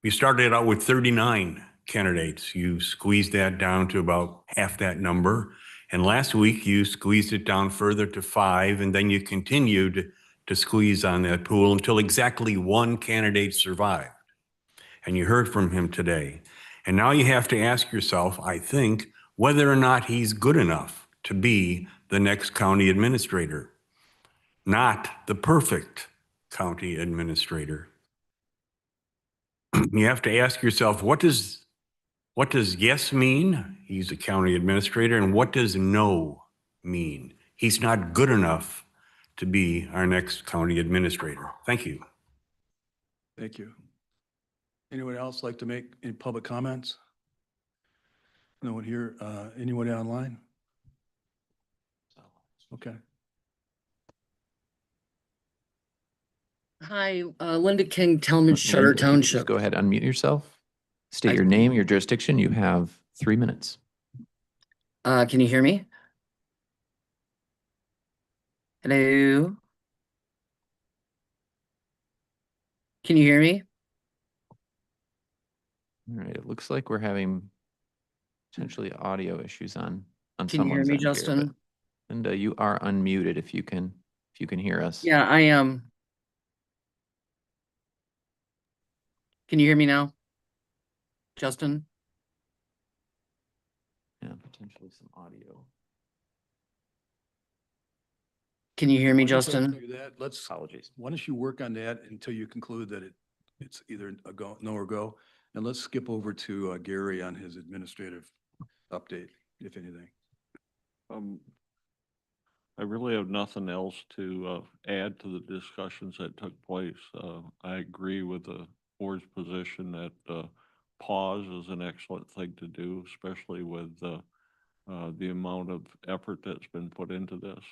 You started out with 39 candidates. You squeezed that down to about half that number. And last week you squeezed it down further to 5, and then you continued to squeeze on that pool until exactly 1 candidate survived. And you heard from him today. And now you have to ask yourself, I think, whether or not he's good enough to be the next county administrator, not the perfect county administrator. You have to ask yourself, what does yes mean? He's a county administrator. And what does no mean? He's not good enough to be our next county administrator. Thank you. Thank you. Anyone else like to make any public comments? No one here. Anyone online? Okay. Hi, Linda King, Tillman, Charter Linda, if you could just Township. go ahead, unmute yourself. State your name, your jurisdiction. You have 3 minutes. Can you hear me? Hello? Can you hear me? All right, it looks like we're having potentially audio issues on Can you hear someone's me, end here, but Justin? Linda, you are unmuted if you can hear us. Yeah, I am. Can you hear me now? Justin? Yeah, potentially some audio. Can you hear me, Why don't you Justin? do that? Apologies. Why don't you work on that until you conclude that it's either a go, no or go? And let's skip over to Gary on his administrative update, if anything. I really have nothing else to add to the discussions that took place. I agree with the board's position that pause is an excellent thing to do, especially with the amount of effort that's been put into this.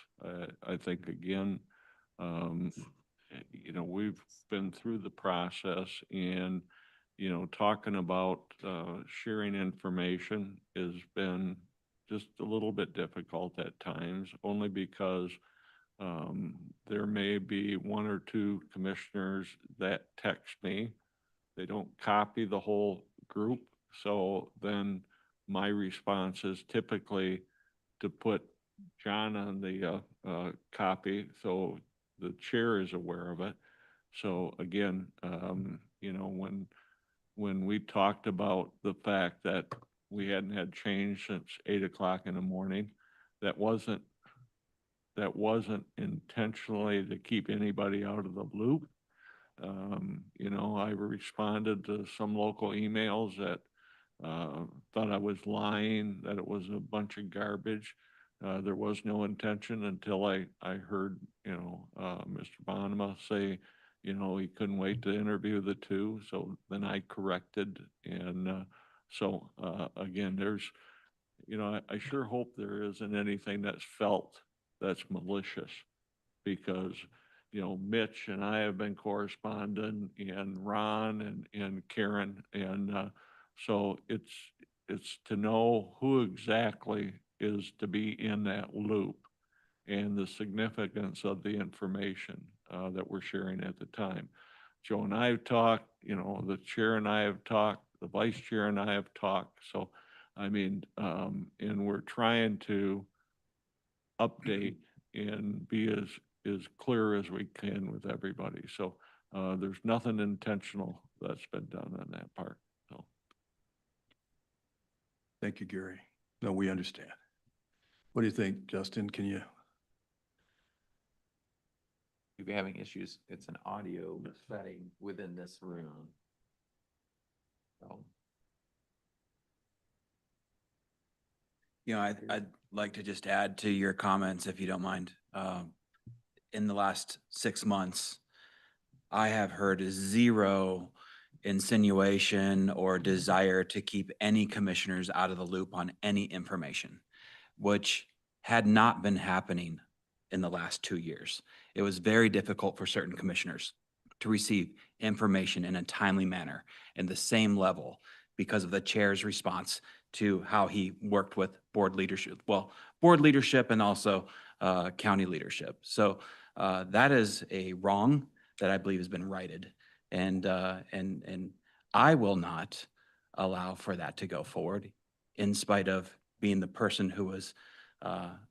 I think, again, you know, we've been through the process and, you know, talking about sharing information has been just a little bit difficult at times, only because there may be one or two commissioners that text me. They don't copy the whole group. So then my response is typically to put John on the copy so the chair is aware of it. So again, you know, when we talked about the fact that we hadn't had change since 8 o'clock in the morning, that wasn't intentionally to keep anybody out of the loop. You know, I responded to some local emails that thought I was lying, that it was a bunch of garbage. There was no intention until I heard, you know, Mr. Bonema say, you know, he couldn't wait to interview the two. So then I corrected. And so again, there's, you know, I sure hope there isn't anything that's felt that's malicious, because, you know, Mitch and I have been corresponding, and Ron and Karen. And so it's to know who exactly is to be in that loop and the significance of the information that we're sharing at the time. Joe and I have talked, you know, the chair and I have talked, the vice chair and I have talked. So, I mean, and we're trying to update and be as clear as we can with everybody. So there's nothing intentional that's been done on that part. So. Thank you, Gary. No, we understand. What do you think, Justin? Can you? If you're having issues, it's an audio setting within this room. So. You know, I'd like to just add to your comments, if you don't mind. In the last 6 months, I have heard zero insinuation or desire to keep any commissioners out of the loop on any information, which had not been happening in the last 2 years. It was very difficult for certain commissioners to receive information in a timely manner in the same level because of the chair's response to how he worked with board leadership. Well, board leadership and also county leadership. So that is a wrong that I believe has been righted. And I will not allow for that to go forward, in spite of being the person who was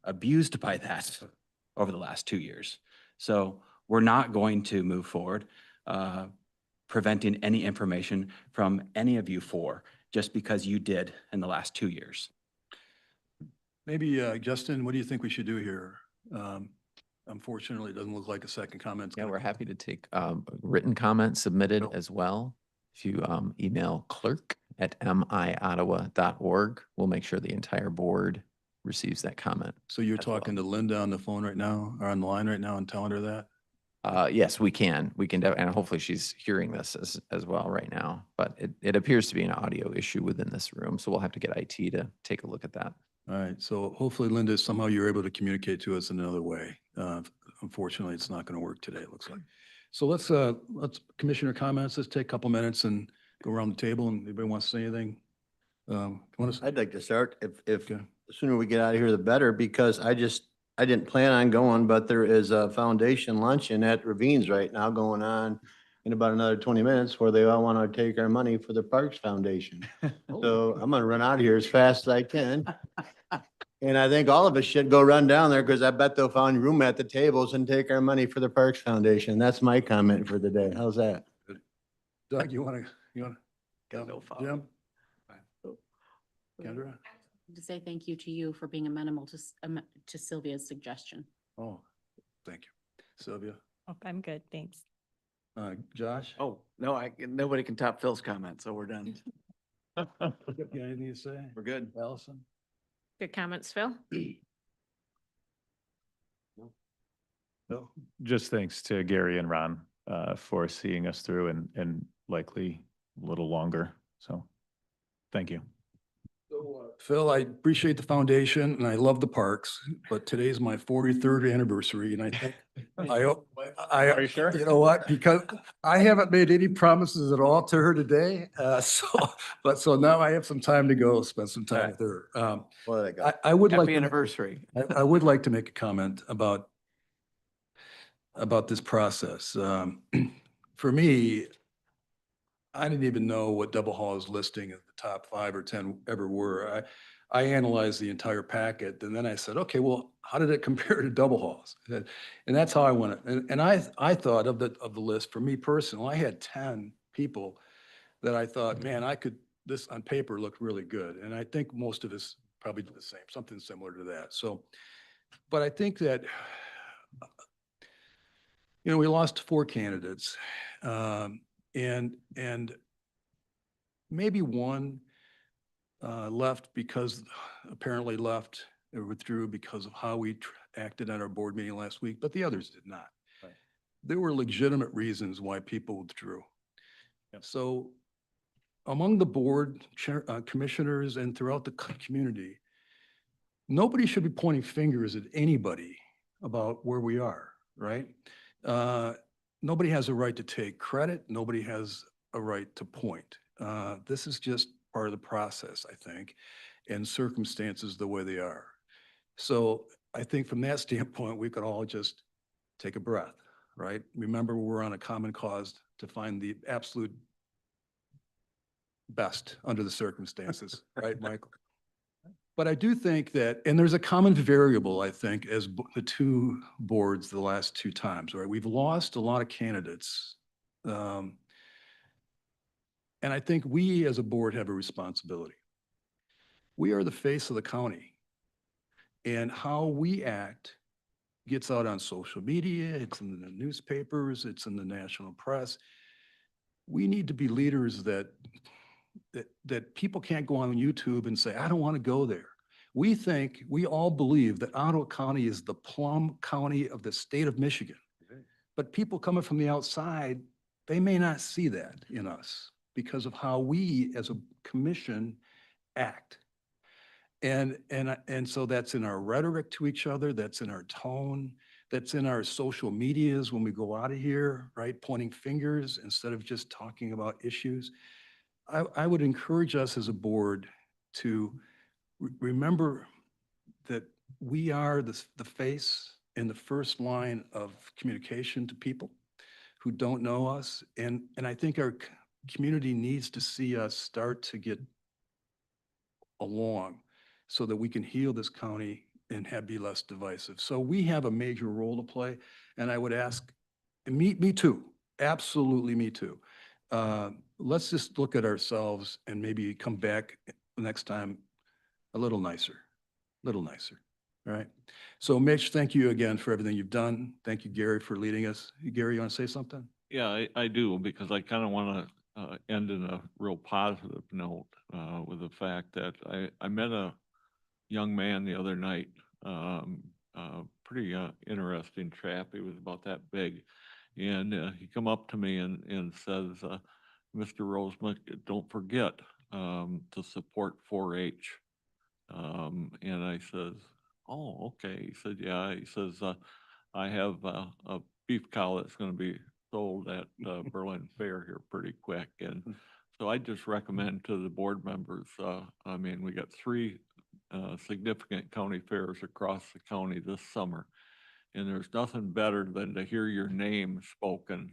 abused by that over the last 2 years. So we're not going to move forward preventing any information from any of you four just because you did in the last 2 years. Maybe, Justin, what do you think we should do here? Unfortunately, it doesn't look like a second comment. Yeah, we're happy to take written comments submitted No. as well. If you email clerk@miottawa.org, we'll make sure the entire board receives that comment. So you're as well. talking to Linda on the phone right now, or on the line right now, and telling her that? Yes, we can. And hopefully she's hearing this as well right now. But it appears to be an audio issue within this room, so we'll have to get IT to take a look at that. All right, so hopefully, Linda, somehow you're able to communicate to us in another way. Unfortunately, it's not going to work today, it looks like. So let's commissioner comments. Let's take a couple minutes and go around the table, and anybody wants to say anything? I'd like to start, if Okay. the sooner we get out of here, the better, because I didn't plan on going, but there is a foundation luncheon at Ravines right now going on in about another 20 minutes, where they all want to take our money for the Parks Foundation. So I'm gonna run out of here as fast as I can. And I think all of us should go run down there, because I bet they'll find room at the tables and take our money for the Parks Foundation. That's my comment for the day. How's that? Doug, you want to? Got no follow. Jim? Kendra? To say thank you to you for being amenable to Sylvia's suggestion. Oh, thank you. Sylvia? Oh, I'm good, thanks. Josh? Oh, no, nobody can top Phil's comment, so we're done. You got anything to say? We're good. Allison? Good comments, Phil. No? Just thanks to Gary and Ron for seeing us through and likely a little longer. So Thank you. Phil, I appreciate the foundation and I love the parks, but today's my 43rd anniversary and I think Are you sure? You know what? Because I haven't made any promises at all to her today. So now I have some time to go spend some time with her. What I got? I would like, Happy to- anniversary. I would like to make a comment about this process. For me, I didn't even know what Double Hall's listing of the top 5 or 10 ever were. I analyzed the entire packet and then I said, okay, well, how did it compare to Double Hall's? And that's how I went. And I thought of the list, for me personally, I had 10 people that I thought, man, this on paper looked really good. And I think most of us probably did the same, something similar to that. So, but I think that, we lost 4 candidates. And maybe one left because apparently left or withdrew because of how we acted at our board meeting last week, but the others did not. Right. There were legitimate reasons why people withdrew. Yep. So among the board commissioners and throughout the community, nobody should be pointing fingers at anybody about where we are, right? Nobody has a right to take credit. Nobody has a right to point. This is just part of the process, I think, and circumstances the way they are. So I think from that standpoint, we could all just take a breath, right? Remember, we're on a common cause to find the absolute best under the circumstances, right, Michael? But I do think that, and there's a common variable, I think, as the 2 boards the last 2 times, right? We've lost a lot of candidates. And I think we as a board have a responsibility. We are the face of the county. And how we act gets out on social media, it's in the newspapers, it's in the national press. We need to be leaders that people can't go on YouTube and say, I don't want to go there. We all believe that Ottawa County is the plum county of the state of Michigan. But people coming from the outside, they may not see that in us because of how we as a commission act. And so that's in our rhetoric to each other, that's in our tone, that's in our social medias when we go out of here, right? Pointing fingers instead of just talking about issues. I would encourage us as a board to remember that we are the face and the first line of communication to people who don't know us. And I think our community needs to see us start to get along so that we can heal this county and be less divisive. So we have a major role to play. And I would ask, and me too, absolutely me too. Let's just look at ourselves and maybe come back next time a little nicer, all right? So Mitch, thank you again for everything you've done. Thank you, Gary, for leading us. Gary, you want to say something? Yeah, I do, because I kind of want to end in a real positive note with the fact that I met a young man the other night, pretty interesting chap. He was about that big. And he come up to me and says, Mr. Rosemuck, don't forget to support 4-H. And I says, oh, okay. He said, yeah. He says, I have a beef cow that's going to be sold at Berlin Fair here pretty quick. And so I just recommend to the board members, I mean, we got 3 significant county fairs across the county this summer. And there's nothing better than to hear your name spoken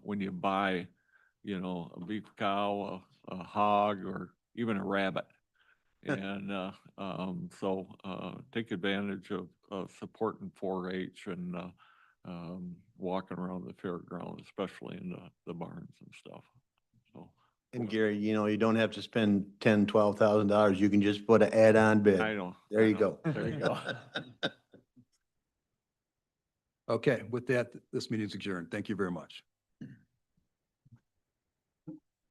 when you buy, a beef cow, a hog, or even a rabbit. And so take advantage of supporting 4-H and walking around the fairground, especially in the barns and stuff. So. And Gary, you don't have to spend $10,000, $12,000. You can just put an add-on bid. I know. There you go. There you go. Okay, with that, this meeting is adjourned. Thank you very much.